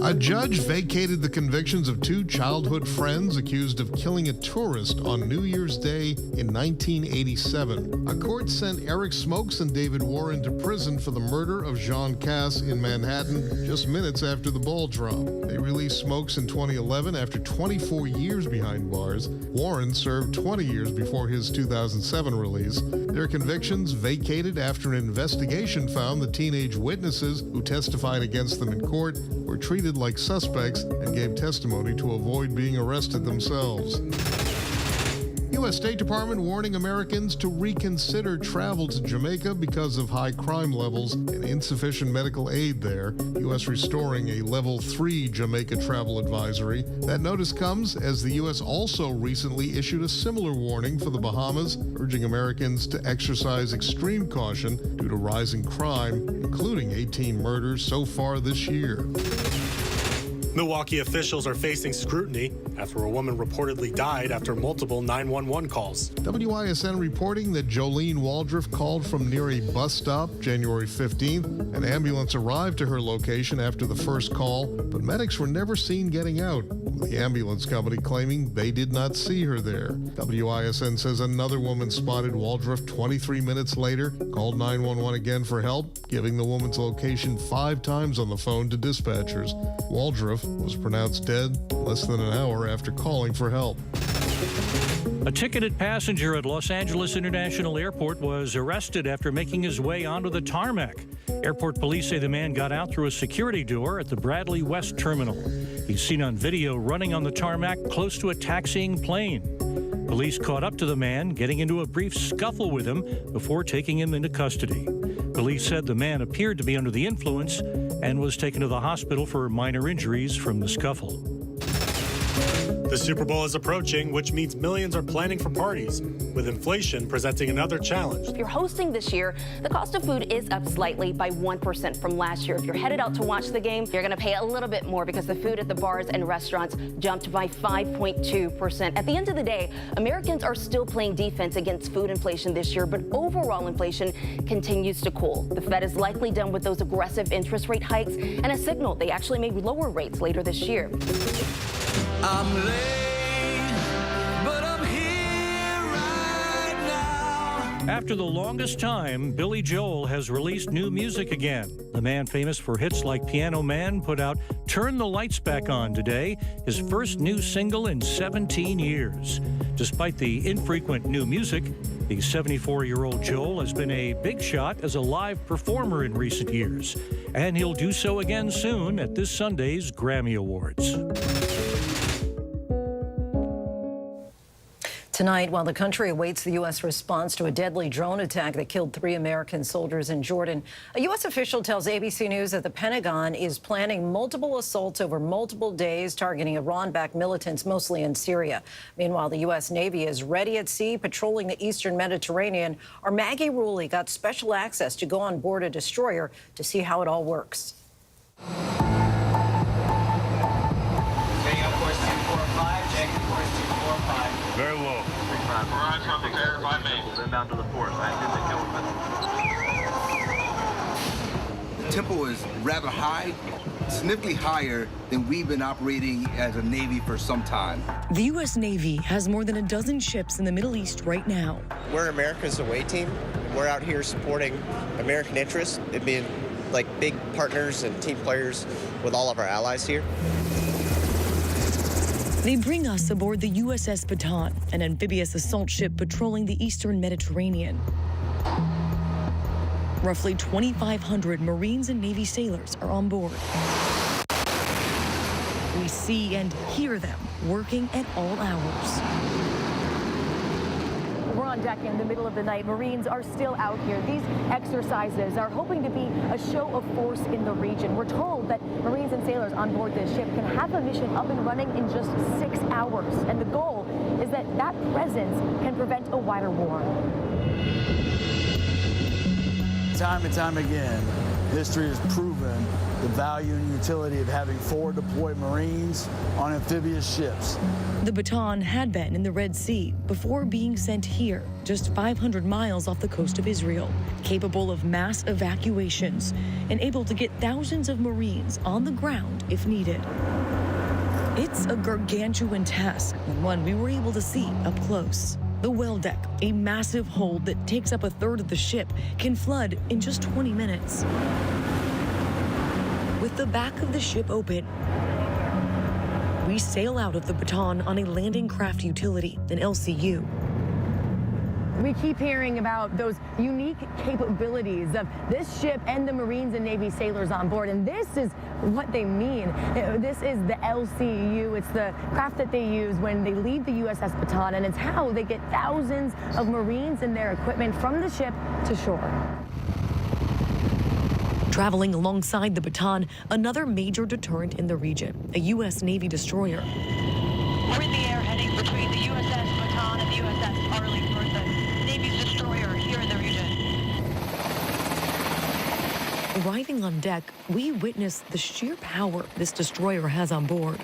A judge vacated the convictions of two childhood friends accused of killing a tourist on New Year's Day in 1987. A court sent Eric Smokes and David Warren to prison for the murder of Jean Cass in Manhattan just minutes after the ball drop. They released Smokes in 2011 after 24 years behind bars. Warren served 20 years before his 2007 release. Their convictions vacated after an investigation found the teenage witnesses who testified against them in court were treated like suspects and gave testimony to avoid being arrested themselves. U.S. State Department warning Americans to reconsider travel to Jamaica because of high crime levels and insufficient medical aid there. U.S. restoring a level 3 Jamaica travel advisory. That notice comes as the U.S. also recently issued a similar warning for the Bahamas, urging Americans to exercise extreme caution due to rising crime, including 18 murders so far this year. Milwaukee officials are facing scrutiny after a woman reportedly died after multiple 911 calls. WISN reporting that Jolene Waldriff called from near a bus stop January 15th. An ambulance arrived to her location after the first call, but medics were never seen getting out, with the ambulance company claiming they did not see her there. WISN says another woman spotted Waldriff 23 minutes later, called 911 again for help, giving the woman's location 5 times on the phone to dispatchers. Waldriff was pronounced dead less than an hour after calling for help. A ticketed passenger at Los Angeles International Airport was arrested after making his way onto the tarmac. Airport police say the man got out through a security door at the Bradley West terminal. He's seen on video running on the tarmac close to a taxiing plane. Police caught up to the man, getting into a brief scuffle with him before taking him into custody. Police said the man appeared to be under the influence and was taken to the hospital for minor injuries from the scuffle. The Super Bowl is approaching, which means millions are planning for parties, with inflation presenting another challenge. If you're hosting this year, the cost of food is up slightly by 1% from last year. If you're headed out to watch the game, you're going to pay a little bit more because the food at the bars and restaurants jumped by 5.2%. At the end of the day, Americans are still playing defense against food inflation this year, but overall inflation continues to cool. The Fed is likely done with those aggressive interest rate hikes and a signal they actually may lower rates later this year. I'm late, but I'm here right now. After the longest time, Billy Joel has released new music again. The man famous for hits like Piano Man put out Turn the Lights Back On today, his first new single in 17 years. Despite the infrequent new music, the 74-year-old Joel has been a big shot as a live performer in recent years, and he'll do so again soon at this Sunday's Grammy Awards. Tonight, while the country awaits the U.S. response to a deadly drone attack that killed 3 American soldiers in Jordan, a U.S. official tells ABC News that the Pentagon is planning multiple assaults over multiple days targeting Iran-backed militants, mostly in Syria. Meanwhile, the U.S. Navy is ready at sea, patrolling the eastern Mediterranean. Our Maggie Ruley got special access to go on board a destroyer to see how it all works. Very low. Mirage on the air by me. Down to the port. Tempo is rather high, significantly higher than we've been operating as a Navy for some time. The U.S. Navy has more than a dozen ships in the Middle East right now. We're America's away team. We're out here supporting American interests and being like big partners and team players with all of our allies here. They bring us aboard the USS Bataan, an amphibious assault ship patrolling the eastern Mediterranean. Roughly 2,500 Marines and Navy sailors are on board. We see and hear them working at all hours. We're on deck in the middle of the night. Marines are still out here. These exercises are hoping to be a show of force in the region. We're told that Marines and sailors on board this ship can have a mission up and running in just 6 hours. And the goal is that that presence can prevent a wider war. and time again, history has proven the value and utility of having forward deployed Marines on amphibious ships. The Bataan had been in the Red Sea before being sent here, just 500 miles off the coast of Israel, capable of mass evacuations and able to get thousands of Marines on the ground if needed. It's a gargantuan task, and one we were able to see up close. The well deck, a massive hold that takes up a third of the ship, can flood in just 20 minutes. With the back of the ship open, we sail out of the Bataan on a landing craft utility, an LCU. We keep hearing about those unique capabilities of this ship and the Marines and Navy sailors on board, and this is what they mean. This is the LCU. It's the craft that they use when they leave the USS Bataan, and it's how they get thousands of Marines and their equipment from the ship to shore. Traveling alongside the Bataan, another major deterrent in the region, a U.S. Navy destroyer. We're in the air heading between the USS Bataan and the USS Arleigh, the Navy's destroyer here in the region. Arriving on deck, we witness the sheer power this destroyer has on board.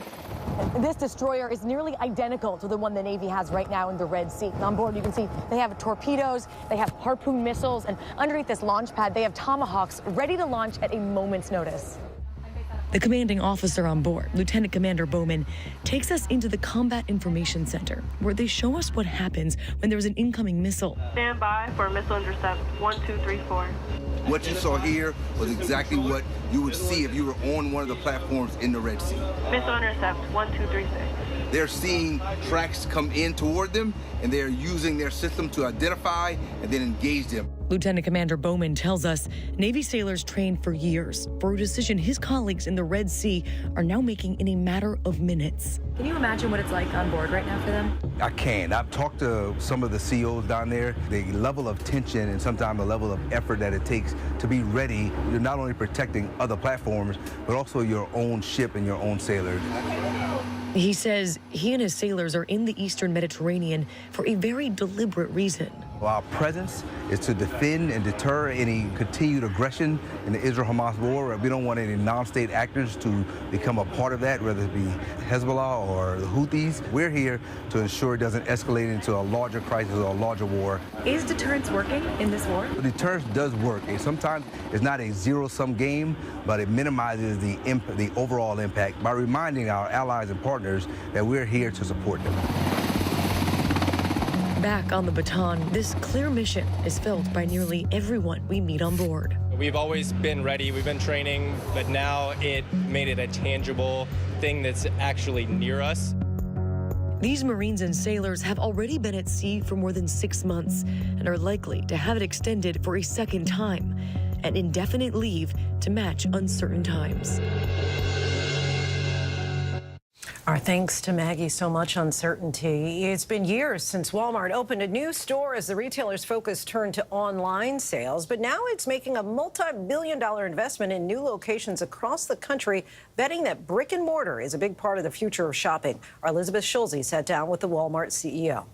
This destroyer is nearly identical to the one the Navy has right now in the Red Sea. On board, you can see they have torpedoes, they have Harpoon missiles, and underneath this launch pad, they have Tomahawks ready to launch at a moment's notice. The commanding officer on board, Lieutenant Commander Bowman, takes us into the Combat Information Center, where they show us what happens when there's an incoming missile. Stand by for missile intercept 1234. What you saw here was exactly what you would see if you were on one of the platforms in the Red Sea. Missile intercept 1236. They're seeing tracks come in toward them, and they're using their system to identify and then engage them. Lieutenant Commander Bowman tells us Navy sailors trained for years for a decision his colleagues in the Red Sea are now making in a matter of minutes. Can you imagine what it's like on board right now for them? I can. I've talked to some of the COs down there. The level of tension and sometimes the level of effort that it takes to be ready. You're not only protecting other platforms, but also your own ship and your own sailors. He says he and his sailors are in the Eastern Mediterranean for a very deliberate reason. Our presence is to defend and deter any continued aggression in the Israel-Hamas war. We don't want any non-state actors to become a part of that, whether it be Hezbollah or the Houthis. We're here to ensure it doesn't escalate into a larger crisis or a larger war. Is deterrence working in this war? Deterrence does work. And sometimes it's not a zero-sum game, but it minimizes the overall impact by reminding our allies and partners that we're here to support them. Back on the Bataan, this clear mission is felt by nearly everyone we meet on board. We've always been ready, we've been training, but now it made it a tangible thing that's actually near us. These Marines and sailors have already been at sea for more than 6 months and are likely to have it extended for a second time, an indefinite leave to match uncertain times. Our thanks to Maggie. So much uncertainty. It's been years since Walmart opened a new store as the retailer's focus turned to online sales, but now it's making a multi-billion-dollar investment in new locations across the country, betting that brick and mortar is a big part of the future of shopping. Our Elizabeth Schulze sat down with the Walmart CEO.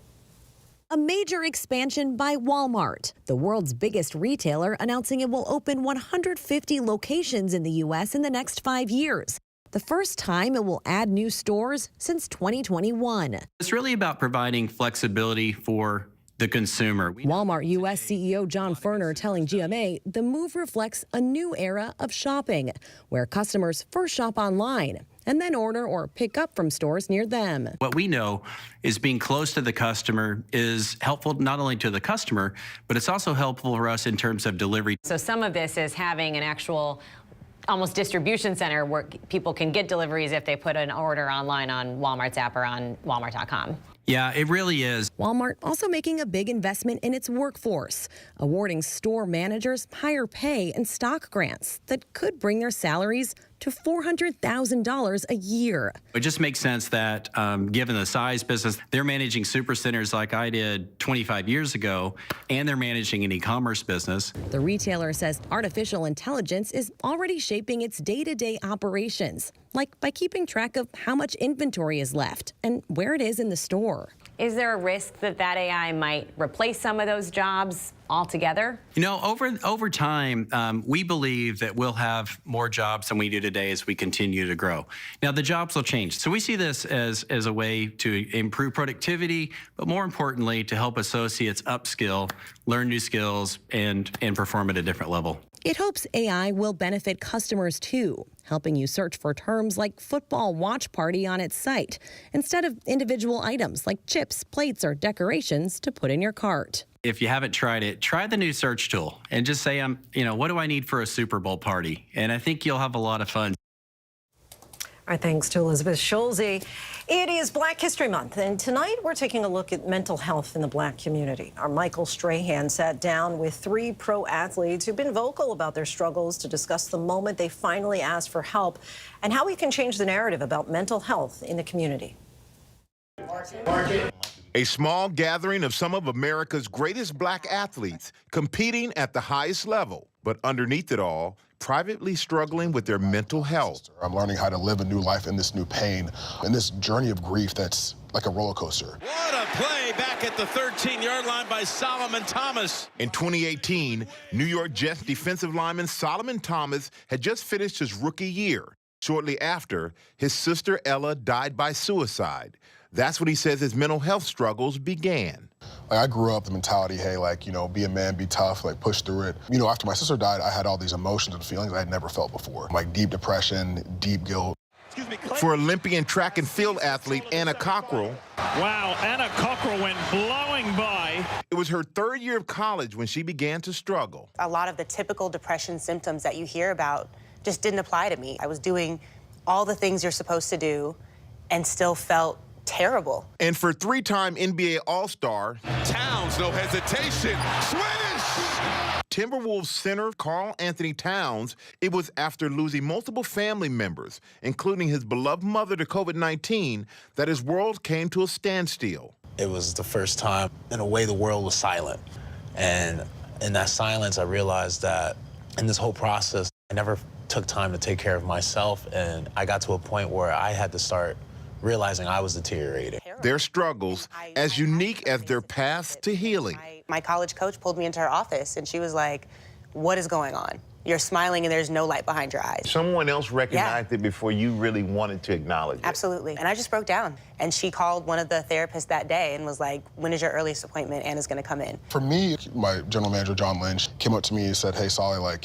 A major expansion by Walmart, the world's biggest retailer, announcing it will open 150 locations in the U.S. in the next 5 years. The first time it will add new stores since 2021. It's really about providing flexibility for the consumer. Walmart U.S. CEO John Furner telling GMA the move reflects a new era of shopping, where customers first shop online and then order or pick up from stores near them. What we know is being close to the customer is helpful not only to the customer, but it's also helpful for us in terms of delivery. So some of this is having an actual almost distribution center where people can get deliveries if they put an order online on Walmart's app or on Walmart.com. Yeah, it really is. Walmart also making a big investment in its workforce, awarding store managers higher pay and stock grants that could bring their salaries to $400,000 a year. It just makes sense that given the size business, they're managing supercenters like I did 25 years ago, and they're managing an e-commerce business. The retailer says artificial intelligence is already shaping its day-to-day operations, like by keeping track of how much inventory is left and where it is in the store. Is there a risk that that AI might replace some of those jobs altogether? You know, over time, we believe that we'll have more jobs than we do today as we continue to grow. Now, the jobs will change. So we see this as a way to improve productivity, but more importantly, to help associates upskill, learn new skills, and perform at a different level. It hopes AI will benefit customers too, helping you search for terms like football watch party on its site, instead of individual items like chips, plates, or decorations to put in your cart. If you haven't tried it, try the new search tool and just say, what do I need for a Super Bowl party? And I think you'll have a lot of fun. Our thanks to Elizabeth Schulze. It is Black History Month, and tonight we're taking a look at mental health in the Black community. Our Michael Strahan sat down with 3 pro athletes who've been vocal about their struggles to discuss the moment they finally asked for help and how we can change the narrative about mental health in the community. A small gathering of some of America's greatest Black athletes competing at the highest level, but underneath it all, privately struggling with their mental health. I'm learning how to live a new life in this new pain, in this journey of grief that's like a roller coaster. What a play back at the 13-yard line by Solomon Thomas. In 2018, New York Jets defensive lineman Solomon Thomas had just finished his rookie year. Shortly after, his sister Ella died by suicide. That's when he says his mental health struggles began. I grew up the mentality, hey, be a man, be tough, push through it. After my sister died, I had all these emotions and feelings I had never felt before, like deep depression, deep guilt. For Olympian track and field athlete Anna Cockrell. Wow, Anna Cockrell went blowing by. It was her 3rd year of college when she began to struggle. A lot of the typical depression symptoms that you hear about just didn't apply to me. I was doing all the things you're supposed to do and still felt terrible. And for 3-time NBA All-Star Towns, no hesitation, swish! Timberwolves center Karl Anthony Towns, it was after losing multiple family members, including his beloved mother to COVID-19, that his world came to a standstill. It was the first time, in a way, the world was silent. And in that silence, I realized that in this whole process, I never took time to take care of myself, and I got to a point where I had to start realizing I was deteriorating. Their struggles as unique as their paths to healing. My college coach pulled me into her office and she was like, what is going on? You're smiling and there's no light behind your eyes. Someone else recognized it before you really wanted to acknowledge it. Absolutely. And I just broke down. And she called one of the therapists that day and was like, when is your earliest appointment? Anna's gonna come in. For me, my general manager, John Lynch, came up to me and said, hey, Solly,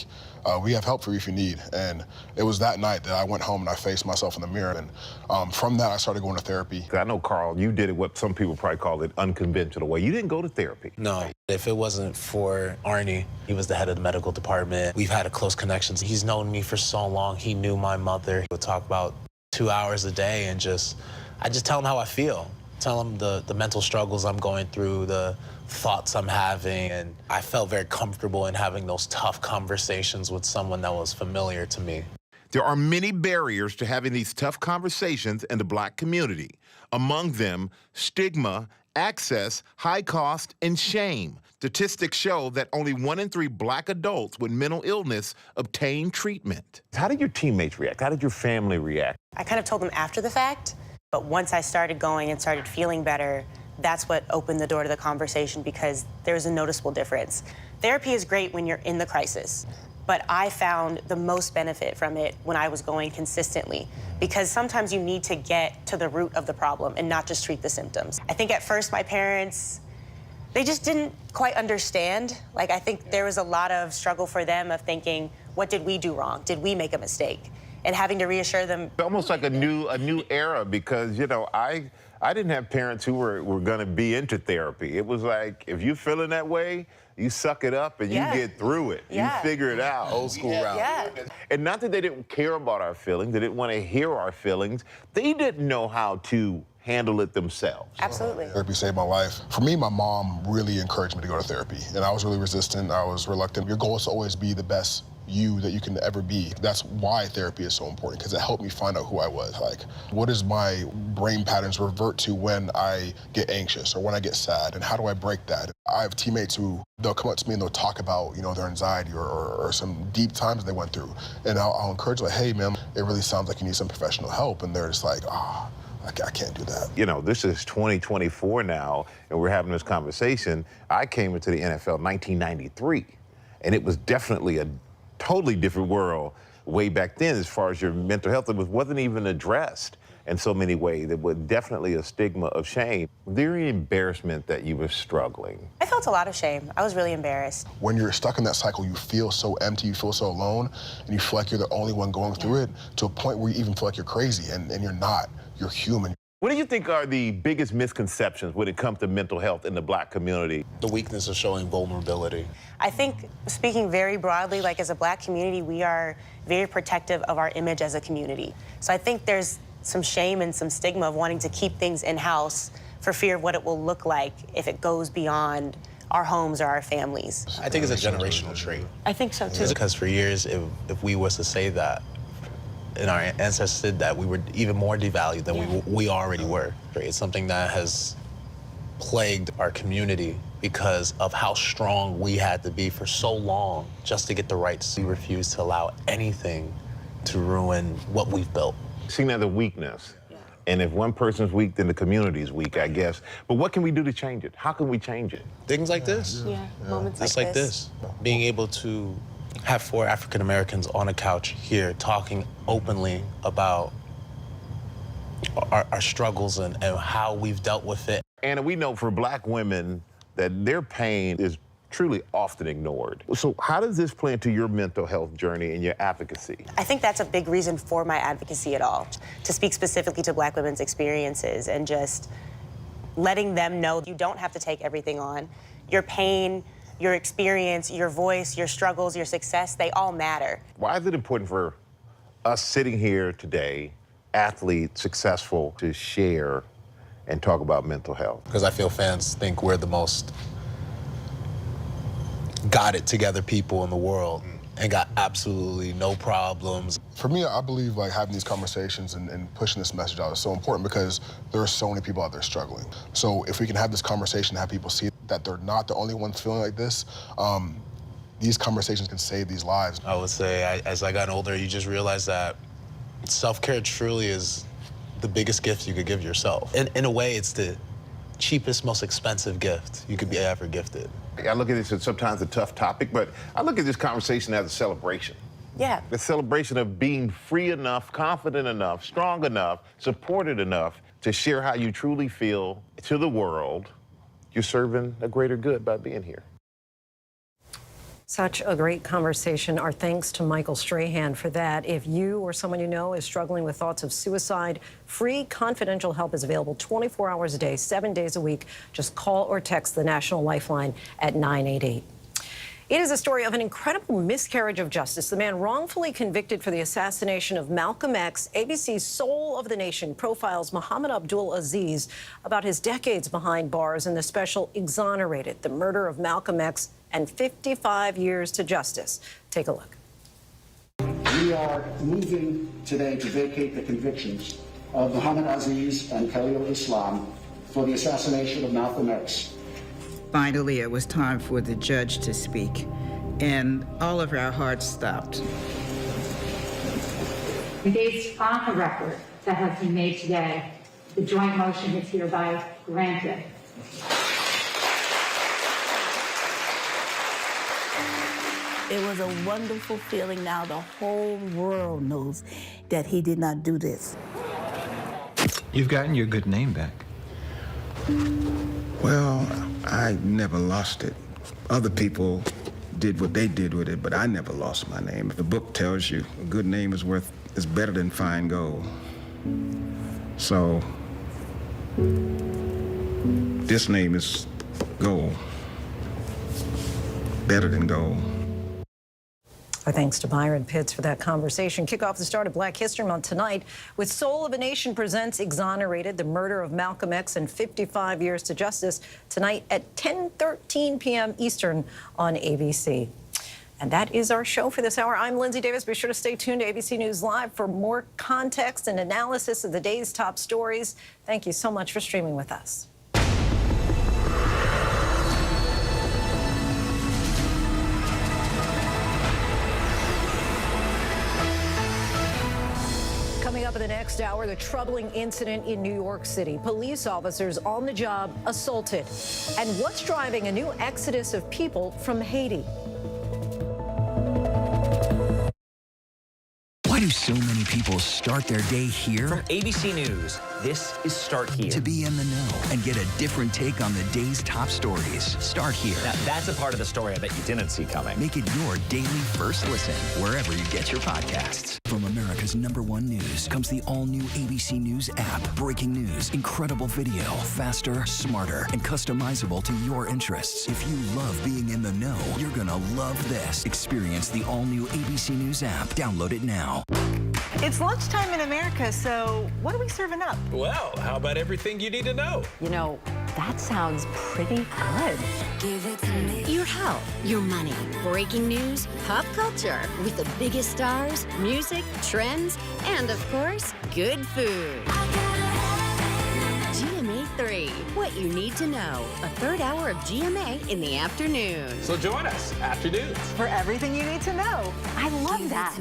we have help for you if you need. And it was that night that I went home and I faced myself in the mirror. And from that, I started going to therapy. I know, Carl, you did it what some people probably call it unconventional way. You didn't go to therapy. No. If it wasn't for Arnie, he was the head of the medical department. We've had a close connection. He's known me for so long. He knew my mother. He would talk about 2 hours a day and I just tell him how I feel. Tell him the mental struggles I'm going through, the thoughts I'm having, and I felt very comfortable in having those tough conversations with someone that was familiar to me. There are many barriers to having these tough conversations in the Black community. Among them, stigma, access, high cost, and shame. Statistics show that only 1 in 3 Black adults with mental illness obtain treatment. How did your teammates react? How did your family react? I kind of told them after the fact, but once I started going and started feeling better, that's what opened the door to the conversation because there's a noticeable difference. Therapy is great when you're in the crisis, but I found the most benefit from it when I was going consistently because sometimes you need to get to the root of the problem and not just treat the symptoms. I think at first my parents, they just didn't quite understand. I think there was a lot of struggle for them of thinking, what did we do wrong? Did we make a mistake? And having to reassure them. Almost like a new era because, I didn't have parents who were going to be into therapy. It was like, if you're feeling that way, you suck it up and you get through it. You figure it out. Old school route. Yeah. And not that they didn't care about our feelings, they didn't want to hear our feelings. They didn't know how to handle it themselves. Absolutely. Therapy saved my life. For me, my mom really encouraged me to go to therapy. And I was really resistant, I was reluctant. Your goal is to always be the best you that you can ever be. That's why therapy is so important, because it helped me find out who I was. What does my brain patterns revert to when I get anxious or when I get sad, and how do I break that? I have teammates who, they'll come up to me and they'll talk about, their anxiety or some deep times they went through. And I'll encourage hey, man, it really sounds like you need some professional help. And they're just I can't do that. You know, this is 2024 now, and we're having this conversation. I came into the NFL in 1993, and it was definitely a totally different world way back then as far as your mental health. It wasn't even addressed in so many ways. There was definitely a stigma of shame. Very embarrassment that you were struggling. I felt a lot of shame. I was really embarrassed. When you're stuck in that cycle, you feel so empty, you feel so alone, and you feel like you're the only one going through it, to a point where you even feel like you're crazy, and you're not. You're human. What do you think are the biggest misconceptions when it comes to mental health in the Black community? The weakness of showing vulnerability. I think, speaking very broadly, like as a Black community, we are very protective of our image as a community. So I think there's some shame and some stigma of wanting to keep things in-house for fear of what it will look like if it goes beyond our homes or our families. I think it's a generational trait. I think so too. Because for years, if we was to say that, and our ancestors did that, we were even more devalued than we already were. It's something that has plagued our community because of how strong we had to be for so long just to get the rights. We refuse to allow anything to ruin what we've built. Seen as a weakness. And if one person's weak, then the community's weak, I guess. But what can we do to change it? How can we change it? Things like this. Moments Just like this. Being able to have 4 African Americans on a couch here talking openly about our struggles and how we've dealt with it. And we know for Black women that their pain is truly often ignored. So how does this play into your mental health journey and your advocacy? I think that's a big reason for my advocacy at all, to speak specifically to Black women's experiences and just letting them know you don't have to take everything on. Your pain, your experience, your voice, your struggles, your success, they all matter. Why is it important for us sitting here today, athletes, successful, to share and talk about mental health? Because I feel fans think we're the most got it together people in the world and got absolutely no problems. For me, I believe like having these conversations and pushing this message out is so important because there are so many people out there struggling. So if we can have this conversation, have people see that they're not the only ones feeling like this, these conversations can save these lives. I would say as I got older, you just realize that self-care truly is the biggest gift you could give yourself. In a way, it's the cheapest, most expensive gift you could be ever gifted. I look at this as sometimes a tough topic, but I look at this conversation as a celebration. Yeah. The celebration of being free enough, confident enough, strong enough, supported enough to share how you truly feel to the world. You're serving a greater good by being here. Such a great conversation. Our thanks to Michael Strahan for that. If you or someone you know is struggling with thoughts of suicide, free confidential help is available 24 hours a day, 7 days a week. Just call or text the National Lifeline at 988. It is a story of an incredible miscarriage of justice. The man wrongfully convicted for the assassination of Malcolm X, ABC's Soul of the Nation, profiles Muhammad Abdul Aziz about his decades behind bars in the special Exonerated, the murder of Malcolm X and 55 years to justice. Take a look. We are moving today to vacate the convictions of Muhammad Aziz and Khalil Islam for the assassination of Malcolm X. Finally, it was time for the judge to speak, and all of our hearts stopped. Based on the record that has been made today, the joint motion is hereby granted. It was a wonderful feeling. Now the whole world knows that he did not do this. You've gotten your good name back. Well, I never lost it. Other people did what they did with it, but I never lost my name. The book tells you a good name is better than fine gold. So, this name is gold. Better than gold. Our thanks to Byron Pitts for that conversation. Kick off the start of Black History Month tonight with Soul of a Nation presents Exonerated, the murder of Malcolm X and 55 years to justice, tonight at 10:13 p.m. Eastern on ABC. And that is our show for this hour. I'm Lindsay Davis. Be sure to stay tuned to ABC News Live for more context and analysis of the day's top stories. Thank you so much for streaming with us. Coming Coming up in the next hour, the troubling incident in New York City. Police officers on the job assaulted. And what's driving a new exodus of people from Haiti? Why do so many people start their day here? From ABC News, this is Start Here. To be in the know and get a different take on the day's top stories. Start here. Now, that's a part of the story I bet you didn't see coming. Make it your daily first listen, wherever you get your podcasts. From America's #1 news comes the all-new ABC News app. Breaking news, incredible video, faster, smarter, and customizable to your interests. If you love being in the know, you're gonna love this. Experience the all-new ABC News app. Download it now. It's lunchtime in America, so what are we serving up? Well, how about everything you need to know? You know, that sounds pretty good. Give it to me. Your health, your money, breaking news, pop culture, with the biggest stars, music, trends, and of course, good food. GMA 3, what you need to know. A third hour of GMA in the afternoon. So join us, afternoons. For everything you need to know. I love that.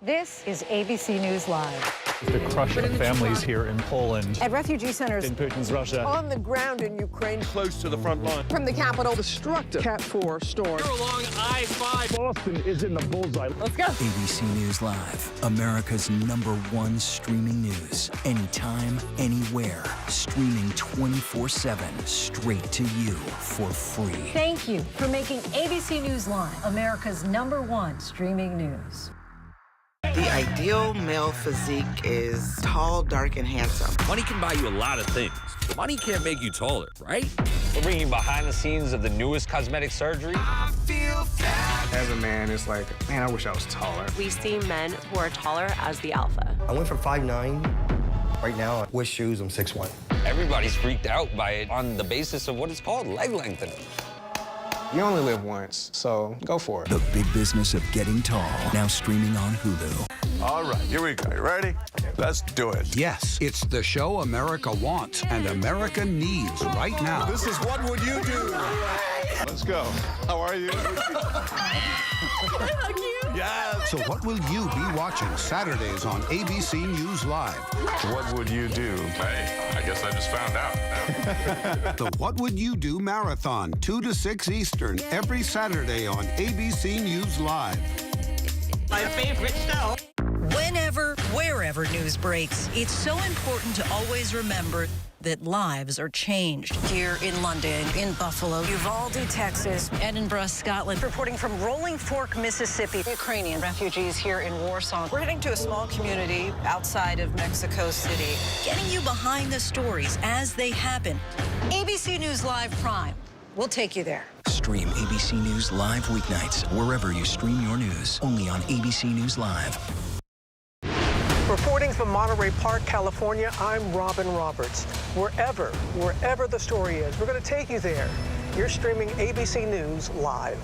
This is ABC News Live. The crush of families here in Poland. At refugee centers in Putin's Russia. On the ground in Ukraine. Close to the front line. From the capital. Destructive Cat 4 storm. You're along I-5. Boston is in the bullseye. Let's go. ABC News Live, America's #1 streaming news. Anytime, anywhere. Streaming 24/7, straight to you for free. Thank you for making ABC News Live America's #1 streaming news. The ideal male physique is tall, dark, and handsome. Money can buy you a lot of things. Money can't make you taller, right? We're bringing you behind the scenes of the newest cosmetic surgery. I feel fat. As a man, it's like, man, I wish I was taller. We see men who are taller as the alpha. I went from 5'9". Right now, with shoes, I'm 6'1". Everybody's freaked out by it on the basis of what it's called, leg lengthening. You only live once, so go for it. The Big Business of Getting Tall, now streaming on Hulu. All right, here we go. You ready? Let's do it. Yes, it's the show America wants and America needs right now. This is What Would You Do? Let's go. How are you? Yes. So what will you be watching Saturdays on ABC News Live? What would you do? Hey, I guess I just found out. The What Would You Do Marathon, 2 to 6 Eastern, every Saturday on ABC News Live. My favorite show. Whenever, wherever news breaks, it's so important to always remember that lives are changed. Here in London, in Buffalo, Uvalde, Texas, Edinburgh, Scotland. Reporting from Rolling Fork, Mississippi, Ukrainian refugees here in Warsaw. We're heading to a small community outside of Mexico City, getting you behind the stories as they happen. ABC News Live Prime. We'll take you there. Stream ABC News Live weeknights wherever you stream your news. Only on ABC News Live. Reporting from Monterey Park, California, I'm Robin Roberts. Wherever the story is, we're going to take you there. You're streaming ABC News Live.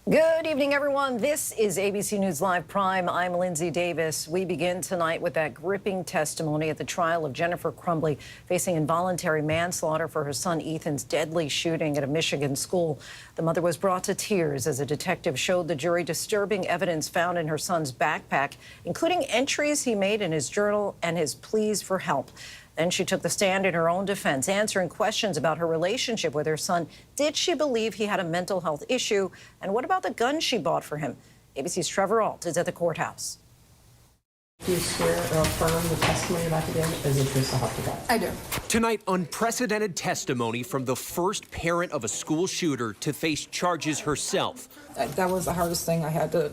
Good evening, everyone. This is ABC News Live Prime. I'm Lindsay Davis. We begin tonight with that gripping testimony at the trial of Jennifer Crumbley facing involuntary manslaughter for her son Ethan's deadly shooting at a Michigan school. The mother was brought to tears as a detective showed the jury disturbing evidence found in her son's backpack, including entries he made in his journal and his pleas for help. Then she took the stand in her own defense, answering questions about her relationship with her son. Did she believe he had a mental health issue? And what about the gun she bought for him? ABC's Trevor Ault is at the courthouse. Do you swear or affirm the testimony you're about to give is the truth, so help you God? I do. Tonight, unprecedented testimony from the first parent of a school shooter to face charges herself. That was the hardest thing I had to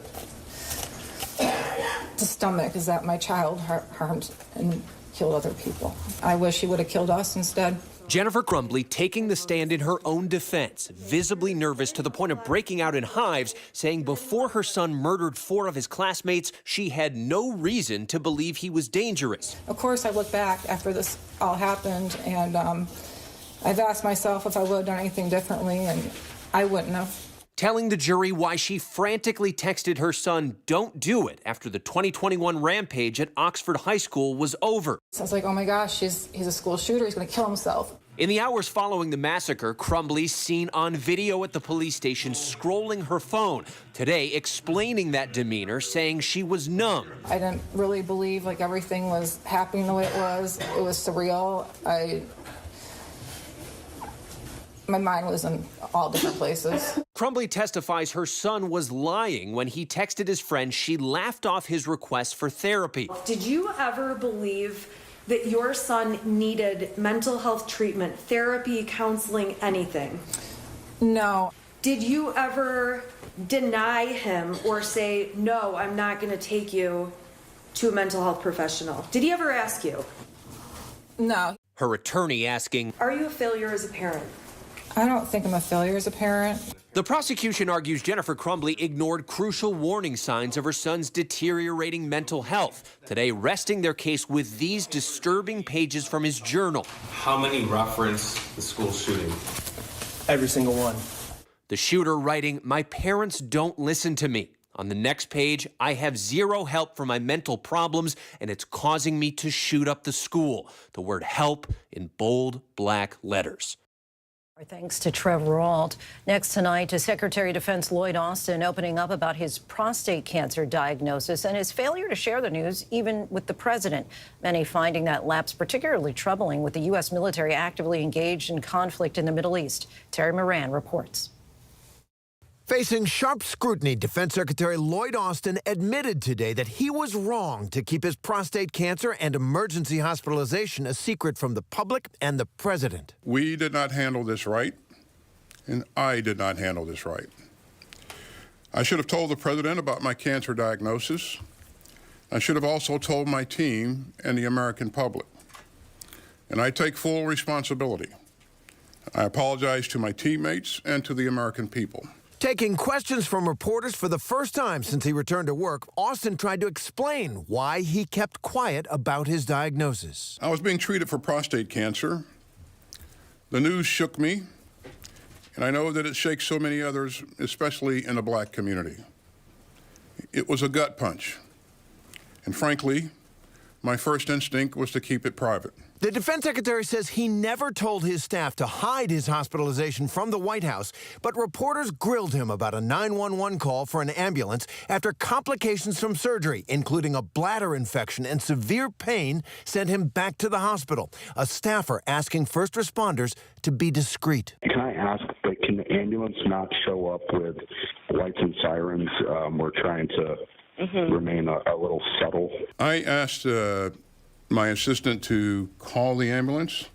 stomach, is that my child harmed and killed other people. I wish he would have killed us instead. Jennifer Crumbley taking the stand in her own defense, visibly nervous to the point of breaking out in hives, saying before her son murdered 4 of his classmates, she had no reason to believe he was dangerous. Of course, I look back after this all happened, and I've asked myself if I would have done anything differently, and I wouldn't have. Telling the jury why she frantically texted her son, "Don't do it," after the 2021 rampage at Oxford High School was over. So I was like, oh my gosh, he's a school shooter. He's going to kill himself. In the hours following the massacre, Crumbley seen on video at the police station scrolling her phone. Today, explaining that demeanor, saying she was numb. I didn't really believe like everything was happening the way it was. It was surreal. My mind was in all different places. Crumbley testifies her son was lying when he texted his friend she laughed off his request for therapy. Did you ever believe that your son needed mental health treatment, therapy, counseling, anything? No. Did you ever deny him or say, no, I'm not going to take you to a mental health professional? Did he ever ask you? No. Her attorney asking, are you a failure as a parent? I don't think I'm a failure as a parent. The prosecution argues Jennifer Crumbley ignored crucial warning signs of her son's deteriorating mental health, today resting their case with these disturbing pages from his journal. How many reference the school shooting? Every single one. The shooter writing, "My parents don't listen to me." On the next page, "I have zero help for my mental problems, and it's causing me to shoot up the school." The word help in bold black letters. Our thanks to Trevor Ault. Next tonight, Secretary of Defense Lloyd Austin opening up about his prostate cancer diagnosis and his failure to share the news even with the president. Many finding that lapse particularly troubling with the U.S. military actively engaged in conflict in the Middle East. Terry Moran reports. Facing sharp scrutiny, Defense Secretary Lloyd Austin admitted today that he was wrong to keep his prostate cancer and emergency hospitalization a secret from the public and the president. We did not handle this right, and I did not handle this right. I should have told the president about my cancer diagnosis. I should have also told my team and the American public. And I take full responsibility. I apologize to my teammates and to the American people. Taking questions from reporters for the first time since he returned to work, Austin tried to explain why he kept quiet about his diagnosis. I was being treated for prostate cancer. The news shook me, and I know that it shakes so many others, especially in the black community. It was a gut punch, and frankly, my first instinct was to keep it private. The defense secretary says he never told his staff to hide his hospitalization from the White House, but reporters grilled him about a 911 call for an ambulance after complications from surgery, including a bladder infection and severe pain, sent him back to the hospital. A staffer asking first responders to be discreet. Can I ask, can the ambulance not show up with lights and sirens? We're trying to remain a little subtle. I asked my assistant to call the ambulance.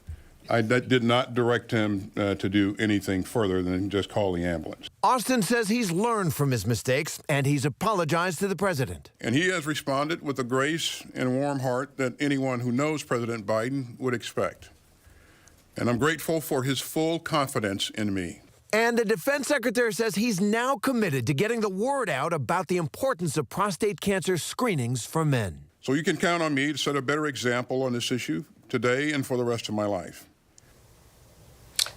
I did not direct him to do anything further than just call the ambulance. Austin says he's learned from his mistakes and he's apologized to the president. And he has responded with the grace and warm heart that anyone who knows President Biden would expect. And I'm grateful for his full confidence in me. And the defense secretary says he's now committed to getting the word out about the importance of prostate cancer screenings for men. So you can count on me to set a better example on this issue today and for the rest of my life.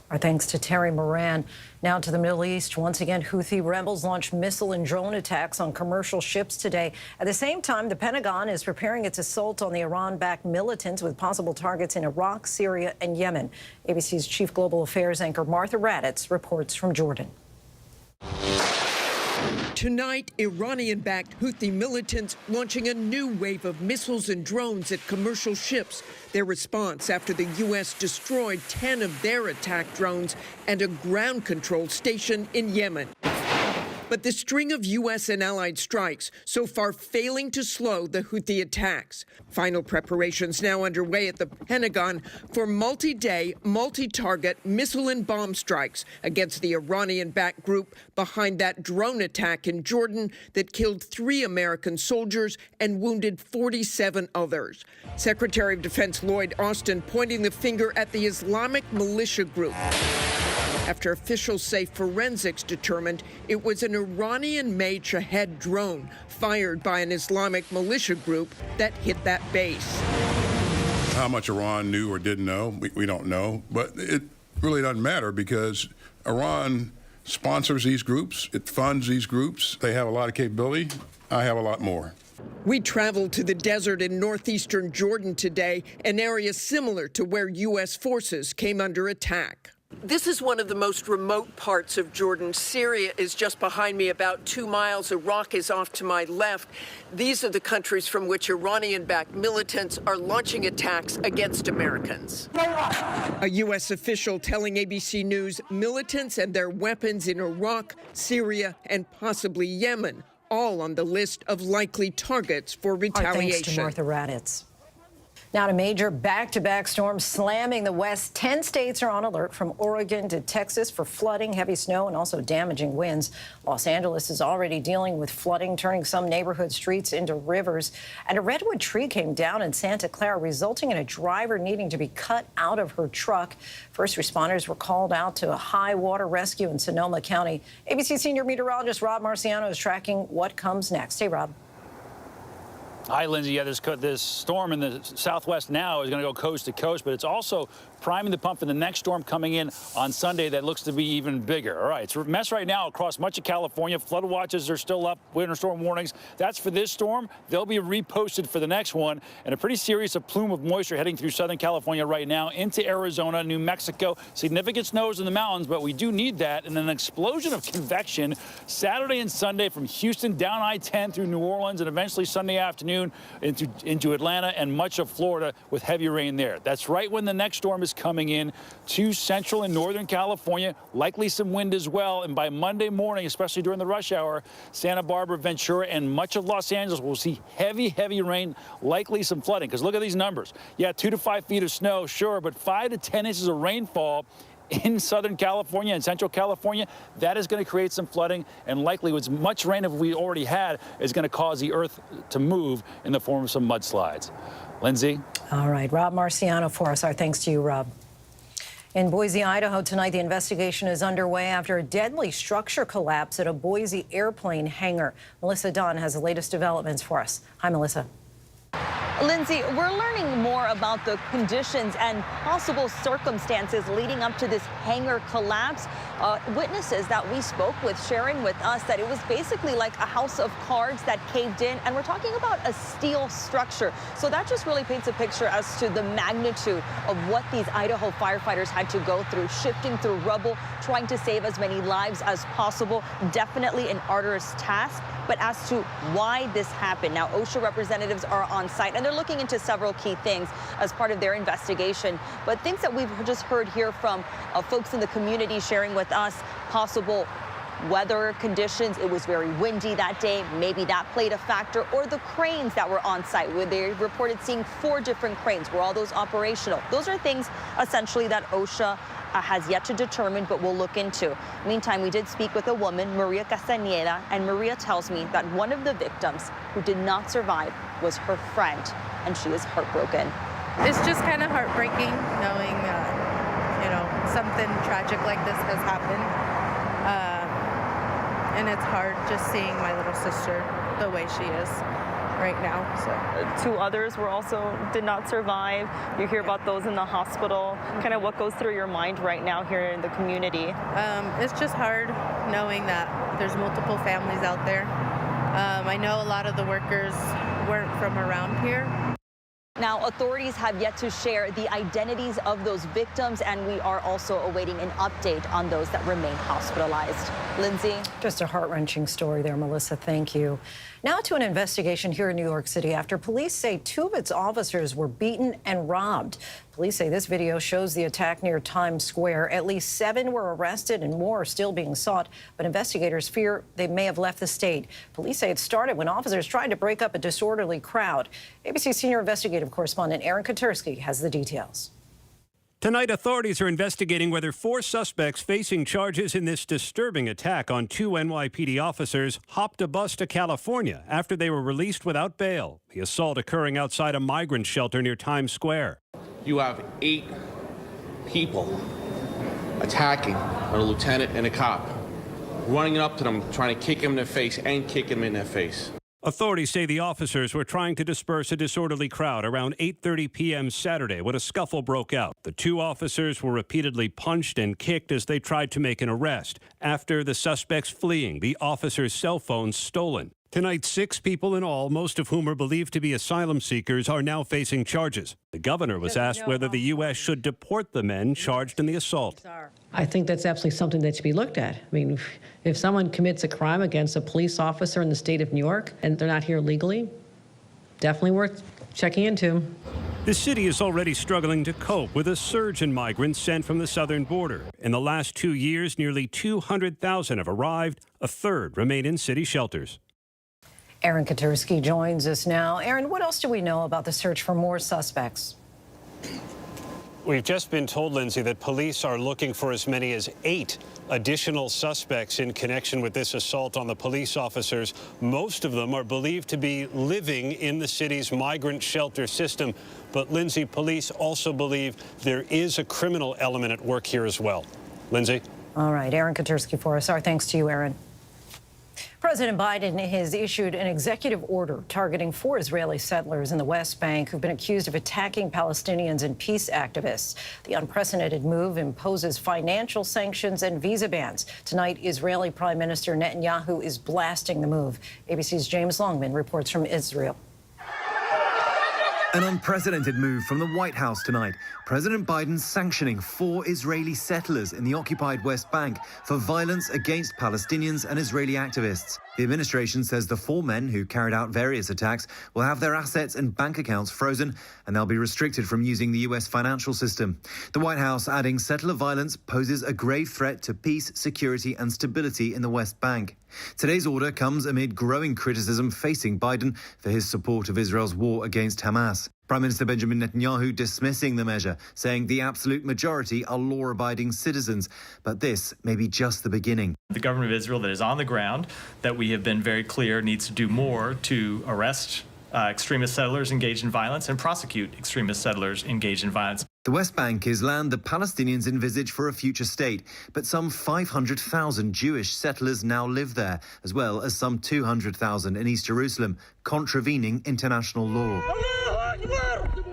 Our thanks to Terry Moran. Now to the Middle East. Once again, Houthi rebels launched missile and drone attacks on commercial ships today. At the same time, the Pentagon is preparing its assault on the Iran-backed militants with possible targets in Iraq, Syria, and Yemen. ABC's chief global affairs anchor Martha Raddatz reports from Jordan. Tonight, Iranian-backed Houthi militants launching a new wave of missiles and drones at commercial ships. Their response after the U.S. destroyed 10 of their attack drones and a ground control station in Yemen. But the string of U.S. and allied strikes so far failing to slow the Houthi attacks. Final preparations now underway at the Pentagon for multi-day, multi-target missile and bomb strikes against the Iranian-backed group behind that drone attack in Jordan that killed 3 American soldiers and wounded 47 others. Secretary of Defense Lloyd Austin pointing the finger at the Islamic militia group, after officials say forensics determined it was an Iranian-made Shahed drone fired by an Islamic militia group that hit that base. How much Iran knew or didn't know, we don't know, but it really doesn't matter because Iran sponsors these groups. It funds these groups. They have a lot of capability. I have a lot more. We traveled to the desert in northeastern Jordan today, an area similar to where U.S. forces came under attack. This is one of the most remote parts of Jordan. Syria is just behind me, about 2 miles. Iraq is off to my left. These are the countries from which Iranian-backed militants are launching attacks against Americans. A U.S. official telling ABC News militants and their weapons in Iraq, Syria, and possibly Yemen, all on the list of likely targets for retaliation. Our thanks to Martha Raditz. Now, a major back-to-back storm slamming the West. 10 states are on alert from Oregon to Texas for flooding, heavy snow, and also damaging winds. Los Angeles is already dealing with flooding, turning some neighborhood streets into rivers. And a redwood tree came down in Santa Clara, resulting in a driver needing to be cut out of her truck. First responders were called out to a high water rescue in Sonoma County. ABC senior meteorologist Rob Marciano is tracking what comes next. Hey, Rob. Hi, Lindsay. Yeah, this storm in the southwest now is going to go coast to coast, but it's also priming the pump for the next storm coming in on Sunday that looks to be even bigger. All right, it's a mess right now across much of California. Flood watches are still up, winter storm warnings. That's for this storm. They'll be reposted for the next one, and a pretty serious plume of moisture heading through Southern California right now into Arizona, New Mexico. Significant snows in the mountains, but we do need that. And an explosion of convection Saturday and Sunday from Houston down I-10 through New Orleans, and eventually Sunday afternoon into Atlanta and much of Florida with heavy rain there. That's right when the next storm is coming in to central and northern California, likely some wind as well. And by Monday morning, especially during the rush hour, Santa Barbara, Ventura, and much of Los Angeles will see heavy, heavy rain, likely some flooding. Because look at these numbers. Yeah, 2 to 5 feet of snow, sure, but 5 to 10 inches of rainfall in Southern California and Central California. That is going to create some flooding, and likely with much rain as we already had is going to cause the earth to move in the form of some mudslides. Lindsay? All right, Rob Marciano for us. Our thanks to you, Rob. In Boise, Idaho tonight, the investigation is underway after a deadly structure collapse at a Boise airplane hangar. Melissa Dunn has the latest developments for us. Hi, Melissa. Lindsay, we're learning more about the conditions and possible circumstances leading up to this hangar collapse. Witnesses that we spoke with sharing with us that it was basically like a house of cards that caved in, and we're talking about a steel structure. So that just really paints a picture as to the magnitude of what these Idaho firefighters had to go through, shifting through rubble, trying to save as many lives as possible. Definitely an arduous task. But as to why this happened, now OSHA representatives are on site, and they're looking into several key things as part of their investigation. But things that we've just heard here from folks in the community sharing with us, possible weather conditions. It was very windy that day. Maybe that played a factor. Or the cranes that were on site, where they reported seeing 4 different cranes. Were all those operational? Those are things essentially that OSHA has yet to determine, but we'll look into. Meantime, we did speak with a woman, Maria Castañeda, and Maria tells me that one of the victims who did not survive was her friend, and she is heartbroken. It's just kind of heartbreaking knowing, something tragic like this has happened. And it's hard just seeing my little sister the way she is right now. So 2 others did not survive. You hear about those in the hospital. Kind of what goes through your mind right now here in the community? It's just hard knowing that there's multiple families out there. I know a lot of the workers weren't from around here. Now, authorities have yet to share the identities of those victims, and we are also awaiting an update on those that remain hospitalized. Lindsay? Just a heart-wrenching story there, Melissa. Thank you. Now to an investigation here in New York City after police say 2 of its officers were beaten and robbed. Police say this video shows the attack near Times Square. At least 7 were arrested and more are still being sought, but investigators fear they may have left the state. Police say it started when officers tried to break up a disorderly crowd. ABC senior investigative correspondent Aaron Katersky has the details. Tonight, authorities are investigating whether 4 suspects facing charges in this disturbing attack on 2 NYPD officers hopped a bus to California after they were released without bail. The assault occurring outside a migrant shelter near Times Square. You have 8 people attacking a lieutenant and a cop, running up to them, trying to kick him in the face and kick him in the face. Authorities say the officers were trying to disperse a disorderly crowd around 8:30 p.m. Saturday when a scuffle broke out. The two officers were repeatedly punched and kicked as they tried to make an arrest. After the suspects fleeing, the officers' cell phones stolen. Tonight, 6 people in all, most of whom are believed to be asylum seekers, are now facing charges. The governor was asked whether the U.S. should deport the men charged in the assault. I think that's absolutely something that should be looked at. I mean, if someone commits a crime against a police officer in the state of New York and they're not here legally, definitely worth checking into. The city is already struggling to cope with a surge in migrants sent from the southern border. In the last 2 years, nearly 200,000 have arrived. A third remain in city shelters. Aaron Katursky joins us now. Aaron, what else do we know about the search for more suspects? We've just been told, Lindsay, that police are looking for as many as 8 additional suspects in connection with this assault on the police officers. Most of them are believed to be living in the city's migrant shelter system. But, Lindsay, police also believe there is a criminal element at work here as well. Lindsay? All right, Aaron Katursky for us. Our thanks to you, Aaron. President Biden has issued an executive order targeting 4 Israeli settlers in the West Bank who've been accused of attacking Palestinians and peace activists. The unprecedented move imposes financial sanctions and visa bans. Tonight, Israeli Prime Minister Netanyahu is blasting the move. ABC's James Longman reports from Israel. An unprecedented move from the White House tonight. President Biden sanctioning 4 Israeli settlers in the occupied West Bank for violence against Palestinians and Israeli activists. The administration says the 4 men who carried out various attacks will have their assets and bank accounts frozen, and they'll be restricted from using the U.S. financial system. The White House adding settler violence poses a grave threat to peace, security and stability in the West Bank. Today's order comes amid growing criticism facing Biden for his support of Israel's war against Hamas. Prime Minister Benjamin Netanyahu dismissing the measure, saying the absolute majority are law-abiding citizens. But this may be just the beginning. The government of Israel that is on the ground, that we have been very clear needs to do more to arrest extremist settlers engaged in violence and prosecute extremist settlers engaged in violence. The West Bank is land the Palestinians envisage for a future state, but some 500,000 Jewish settlers now live there, as well as some 200,000 in East Jerusalem, contravening international law.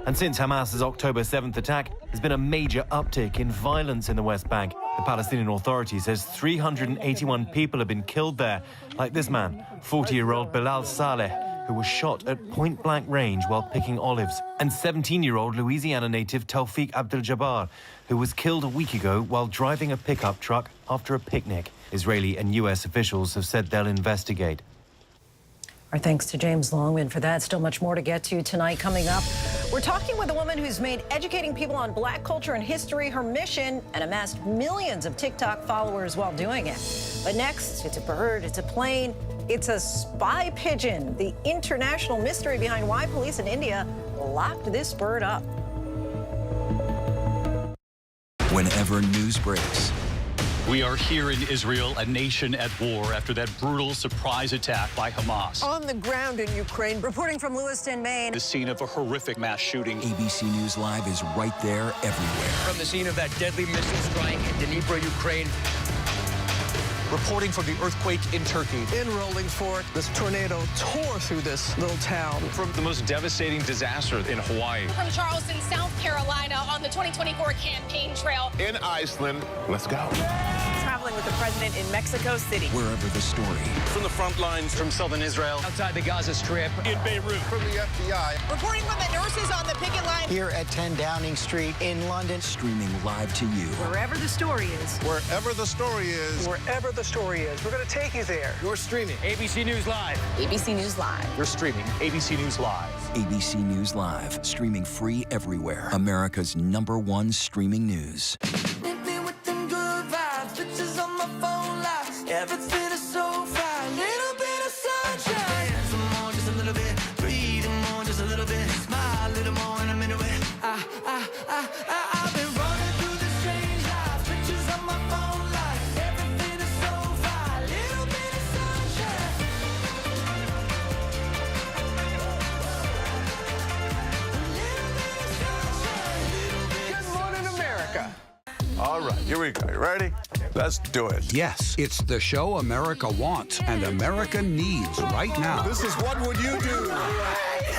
And since Hamas's October 7th attack, there's been a major uptick in violence in the West Bank. The Palestinian Authority says 381 people have been killed there, like this man, 40-year-old Bilal Saleh, who was shot at point-blank range while picking olives, and 17-year-old Louisiana native Tawfiq Abdel-Jabbar, who was killed a week ago while driving a pickup truck after a picnic. Israeli and U.S. officials have said they'll investigate. Our thanks to James Longman for that. Still much more to get to tonight. Coming up, we're talking with a woman who's made educating people on Black culture and history her mission and amassed millions of TikTok followers while doing it. But next, it's a bird, it's a plane, it's a spy pigeon. The international mystery behind why police in India locked this bird up. Whenever news breaks, we are here in Israel, a nation at war after that brutal surprise attack by Hamas. On the ground in Ukraine. Reporting from Lewiston, Maine. The scene of a horrific mass shooting. ABC News Live is right there everywhere. From the scene of that deadly missile strike in Dnipro, Ukraine. Reporting from the earthquake in Turkey. In rolling forward, this tornado tore through this little town. From the most devastating disaster in Hawaii. From Charleston, South Carolina, on the 2024 campaign trail. In Iceland, let's go. Traveling with the president in Mexico City. Wherever the story. From the front lines. From southern Israel. Outside the Gaza Strip. In Beirut. From the FBI. Reporting from the nurses on the picket line. Here at 10 Downing Street in London. Streaming live to you. Wherever the story is. Wherever the story is. Wherever the story is, we're going to take you there. You're streaming ABC News Live. ABC News Live. You're streaming ABC News Live. ABC News Live. Streaming free everywhere. America's #1 streaming news. Everything is so fine, little bit of sunshine. Some more, just a little bit. Breathe more, just a little bit. Smile a little more, and I'm into it. I've been running through the strange life. Pictures on my phone, like everything is so fine, little bit of sunshine. Good morning, America. All right, here we go. You ready? Let's do it. Yes, it's the show America wants and America needs right now. This is What Would You Do?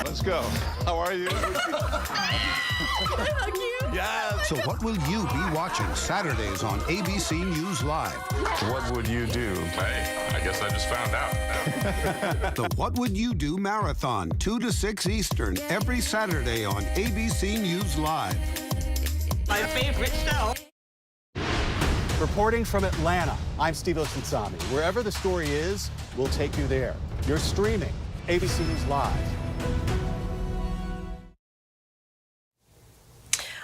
Let's go. How are you? Yes. So what will you be watching Saturdays on ABC News Live? What would you do? Hey, I guess I just found out. The What Would You Do Marathon, 2 to 6 Eastern, every Saturday on ABC News Live. My favorite show. Reporting from Atlanta, I'm Steve Osunsami. Wherever the story is, we'll take you there. You're streaming ABC News Live.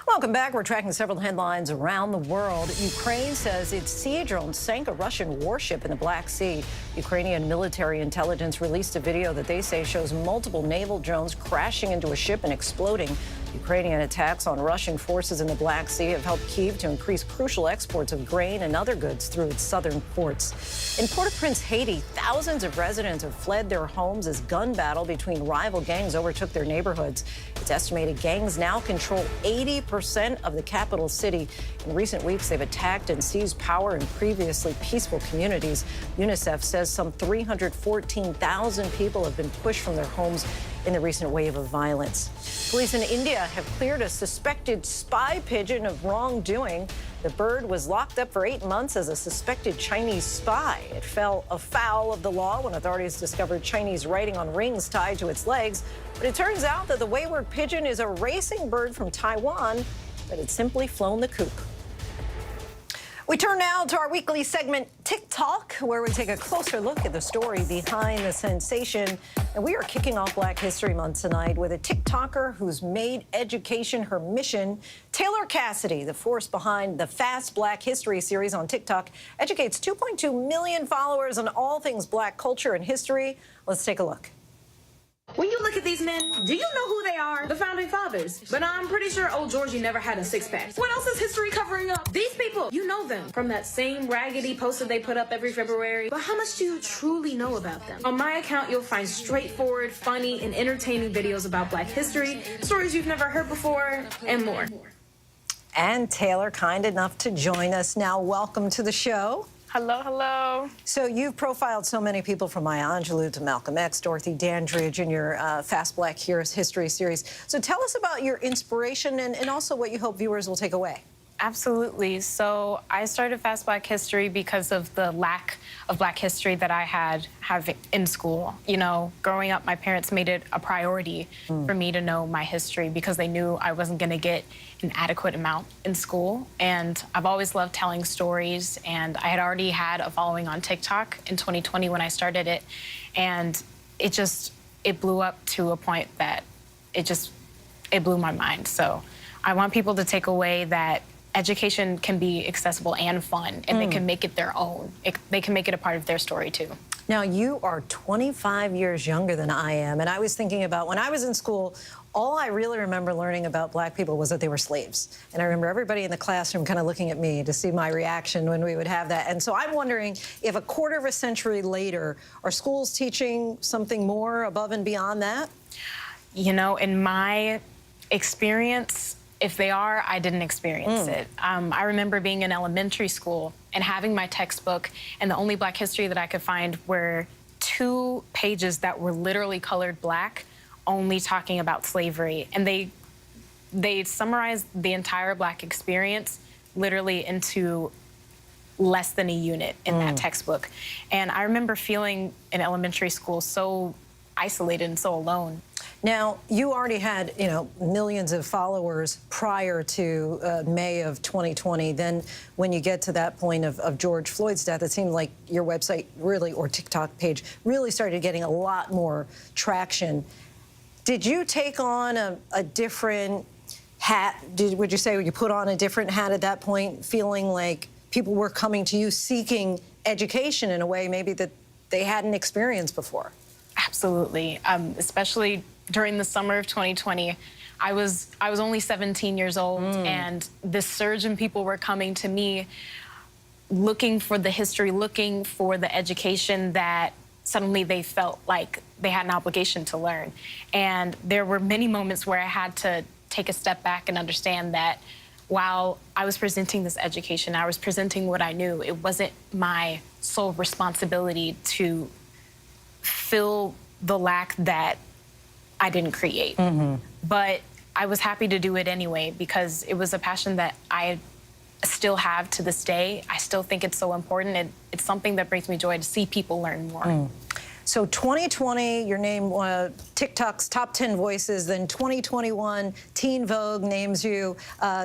Welcome back. We're tracking several headlines around the world. Ukraine says its sea drone sank a Russian warship in the Black Sea. Ukrainian military intelligence released a video that they say shows multiple naval drones crashing into a ship and exploding. Ukrainian attacks on Russian forces in the Black Sea have helped Kyiv to increase crucial exports of grain and other goods through its southern ports. In Port-au-Prince, Haiti, thousands of residents have fled their homes as gun battle between rival gangs overtook their neighborhoods. It's estimated gangs now control 80% of the capital city. In recent weeks, they've attacked and seized power in previously peaceful communities. UNICEF says some 314,000 people have been pushed from their homes in the recent wave of violence. Police in India have cleared a suspected spy pigeon of wrongdoing. The bird was locked up for 8 months as a suspected Chinese spy. It fell afoul of the law when authorities discovered Chinese writing on rings tied to its legs. But it turns out that the wayward pigeon is a racing bird from Taiwan that had simply flown the coop. We turn now to our weekly segment, TikTok, where we take a closer look at the story behind the sensation. And we are kicking off Black History Month tonight with a TikToker who's made education her mission. Taylor Cassidy, the force behind the Fast Black History series on TikTok, educates 2.2 million followers on all things Black culture and history. Let's take a look. When you look at these men, do you know who they are? The founding fathers. But I'm pretty sure old Georgie never had a six-pack. What else is history covering up? These people, you know them from that same raggedy poster they put up every February. But how much do you truly know about them? On my account, you'll find straightforward, funny, and entertaining videos about Black history, stories you've never heard before, and more. And Taylor, kind enough to join us now. Welcome to the show. Hello, hello. So you've profiled so many people from Maya Angelou to Malcolm X, Dorothy Dandridge in your Fast Black Heroes History series. So tell us about your inspiration and also what you hope viewers will take away. Absolutely. So I started Fast Black History because of the lack of Black history that I had in school. You know, growing up, my parents made it a priority for me to know my history because they knew I wasn't going to get an adequate amount in school. And I've always loved telling stories, and I had already had a following on TikTok in 2020 when I started it. And it blew up to a point that it blew my mind. So I want people to take away that education can be accessible and fun, and they can make it their own. They can make it a part of their story, too. Now, you are 25 years younger than I am, and I was thinking about when I was in school, all I really remember learning about Black people was that they were slaves. And I remember everybody in the classroom kind of looking at me to see my reaction when we would have that. And so I'm wondering if a quarter of a century later, are schools teaching something more above and beyond that? You know, in my experience, if they are, I didn't experience it. I remember being in elementary school and having my textbook, and the only Black history that I could find were 2 pages that were literally colored Black, only talking about slavery. And they summarized the entire Black experience literally into less than a unit in that textbook. And I remember feeling in elementary school so isolated and so alone. Now, you already had, you know, millions of followers prior to May of 2020. Then when you get to that point of George Floyd's death, it seemed like your website really, or TikTok page, really started getting a lot more traction. Did you take on a different hat? Would you say you put on a different hat at that point, feeling like people were coming to you seeking education in a way maybe that they hadn't experienced before? Absolutely, especially during the summer of 2020. I was only 17 years old, and this surge in people were coming to me looking for the history, looking for the education that suddenly they felt like they had an obligation to learn. And there were many moments where I had to take a step back and understand that while I was presenting this education, I was presenting what I knew. It wasn't my sole responsibility to fill the lack that I didn't create. But I was happy to do it anyway because it was a passion that I still have to this day. I still think it's so important. It's something that brings me joy to see people learn more. So 2020, your name TikTok's top 10 voices. Then 2021, Teen Vogue names you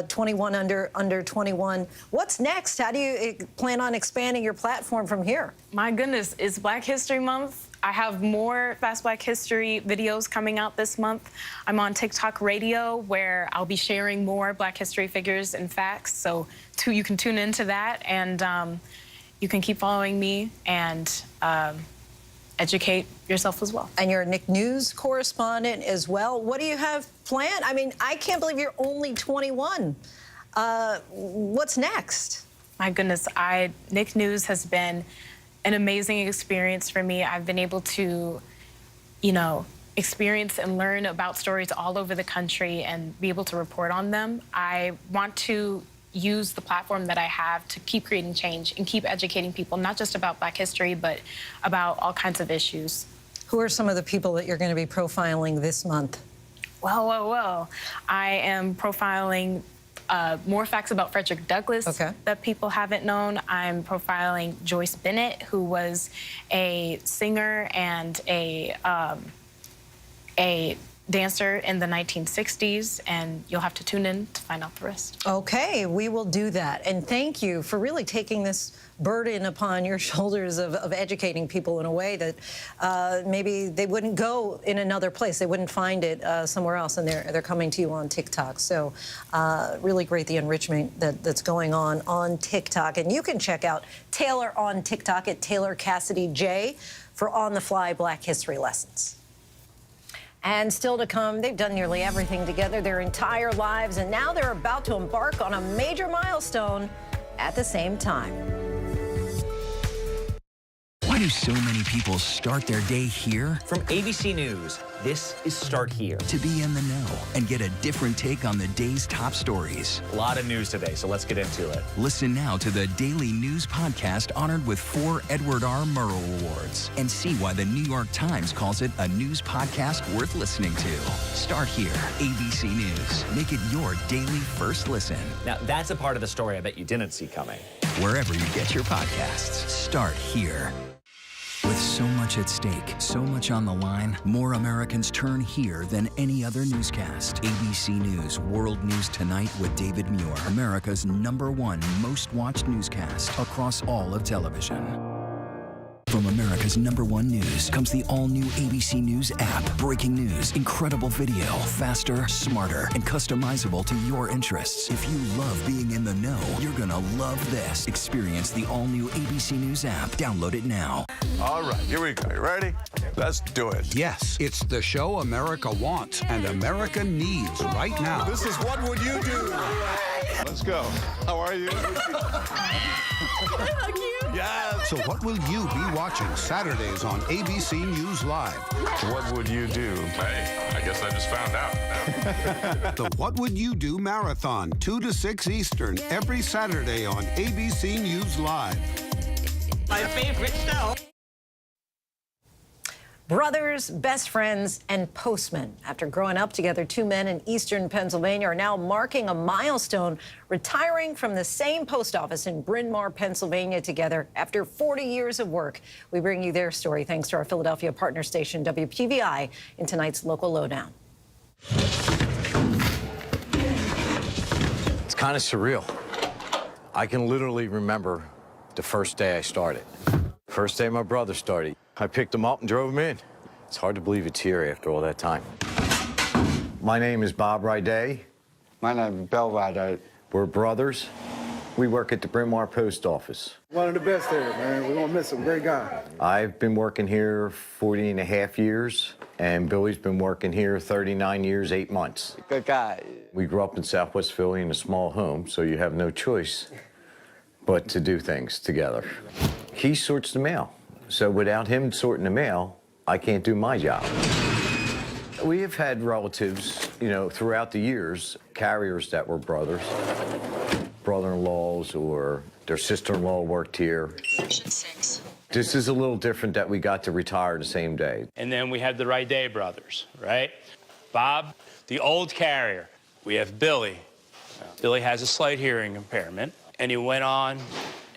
21 under 21. What's next? How do you plan on expanding your platform from here? My goodness, it's Black History Month. I have more Fast Black History videos coming out this month. I'm on TikTok Radio, where I'll be sharing more Black history figures and facts. So you can tune into that, and you can keep following me and educate yourself as well. And you're a Nick News correspondent as well. What do you have planned? I mean, I can't believe you're only 21. What's next? My goodness, Nick News has been an amazing experience for me. I've been able to, experience and learn about stories all over the country and be able to report on them. I want to use the platform that I have to keep creating change and keep educating people, not just about Black history, but about all kinds of issues. Who are some of the people that you're going to be profiling this month? Well. I am profiling more facts about Frederick Douglass that people haven't known. I'm profiling Joyce Bennett, who was a singer and a dancer in the 1960s, and you'll have to tune in to find out the rest. Okay, we will do that. And thank you for really taking this burden upon your shoulders of educating people in a way that maybe they wouldn't go in another place. They wouldn't find it somewhere else, and they're coming to you on TikTok. So really great, the enrichment that's going on TikTok. And you can check out Taylor on TikTok at Taylor Cassidy J for on-the-fly Black history lessons. And still to come, they've done nearly everything together their entire lives, and now they're about to embark on a major milestone at the same time. Why do so many people start their day here? From ABC News, this is Start Here. To be in the know and get a different take on the day's top stories. A lot of news today, so let's get into it. Listen now to the Daily News Podcast honored with 4 Edward R. Murrow Awards and see why the New York Times calls it a news podcast worth listening to. Start Here, ABC News. Make it your daily first listen. Now, that's a part of the story I bet you didn't see coming. Wherever you get your podcasts, Start Here. With so much at stake, so much on the line, more Americans turn here than any other newscast. ABC News World News Tonight with David Muir, America's #1 most watched newscast across all of television. From America's #1 news comes the all-new ABC News app. Breaking news, incredible video, faster, smarter, and customizable to your interests. If you love being in the know, you're gonna love this. Experience the all-new ABC News app. Download it now. All right, here we go. You ready? Let's do it. Yes, it's the show America wants and America needs right now. This is What Would You Do? Let's go. How are you? How cute. Yes. So what will you be watching Saturdays on ABC News Live? What would you do? Hey, I guess I just found out. The What Would You Do Marathon, 2 to 6 Eastern, every Saturday on ABC News Live. My favorite show. Brothers, best friends, and postmen. After growing up together, 2 men in eastern Pennsylvania are now marking a milestone, retiring from the same post office in Bryn Mawr, Pennsylvania together after 40 years of work. We bring you their story thanks to our Philadelphia partner station, WPVI, in tonight's Local Lowdown. It's kind of surreal. I can literally remember the first day I started. First day my brother started. I picked him up and drove him in. It's hard to believe it's here after all that time. My name is Bob Ryday. My name is Bill Ryday. We're brothers. We work at the Bryn Mawr Post Office. One of the best there, man. We're gonna miss him. Great guy. I've been working here 40 and a half years, and Billy's been working here 39 years, 8 months. Good guy. We grew up in Southwest Philly in a small home, so you have no choice but to do things together. He sorts the mail. So without him sorting the mail, I can't do my job. We have had relatives You know, throughout the years, carriers that were brothers, brother-in-laws, or their sister-in-law worked here. Section 6. This is a little different that we got to retire the same day. And then we have the Right Day brothers, right? Bob, the old carrier. We have Billy. Billy has a slight hearing impairment, and he went on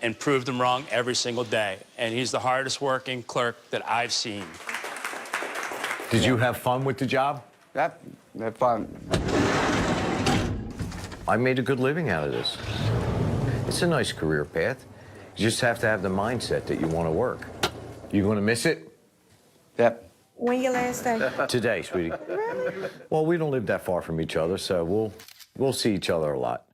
and proved them wrong every single day. And he's the hardest working clerk that I've seen. Did you have fun with the job? That fun. I made a good living out of this. It's a nice career path. You just have to have the mindset that you want to work. You going to miss it? Yep. When your last day? Today, sweetie. Really? Well, we don't live that far from each other, so we'll see each other a lot.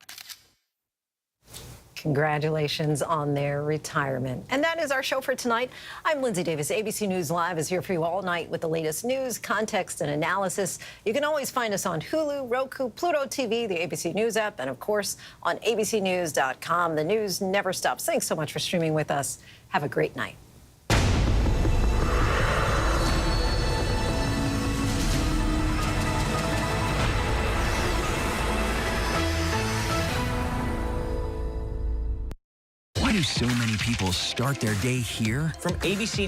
Congratulations on their retirement. And that is our show for tonight. I'm Lindsay Davis. ABC News Live is here for you all night with the latest news, context, and analysis. You can always find us on Hulu, Roku, Pluto TV, the ABC News app, and, of course, on abcnews.com. The news never stops. Thanks so much for streaming with us. Have a great night. Why do so many people start their day here? From ABC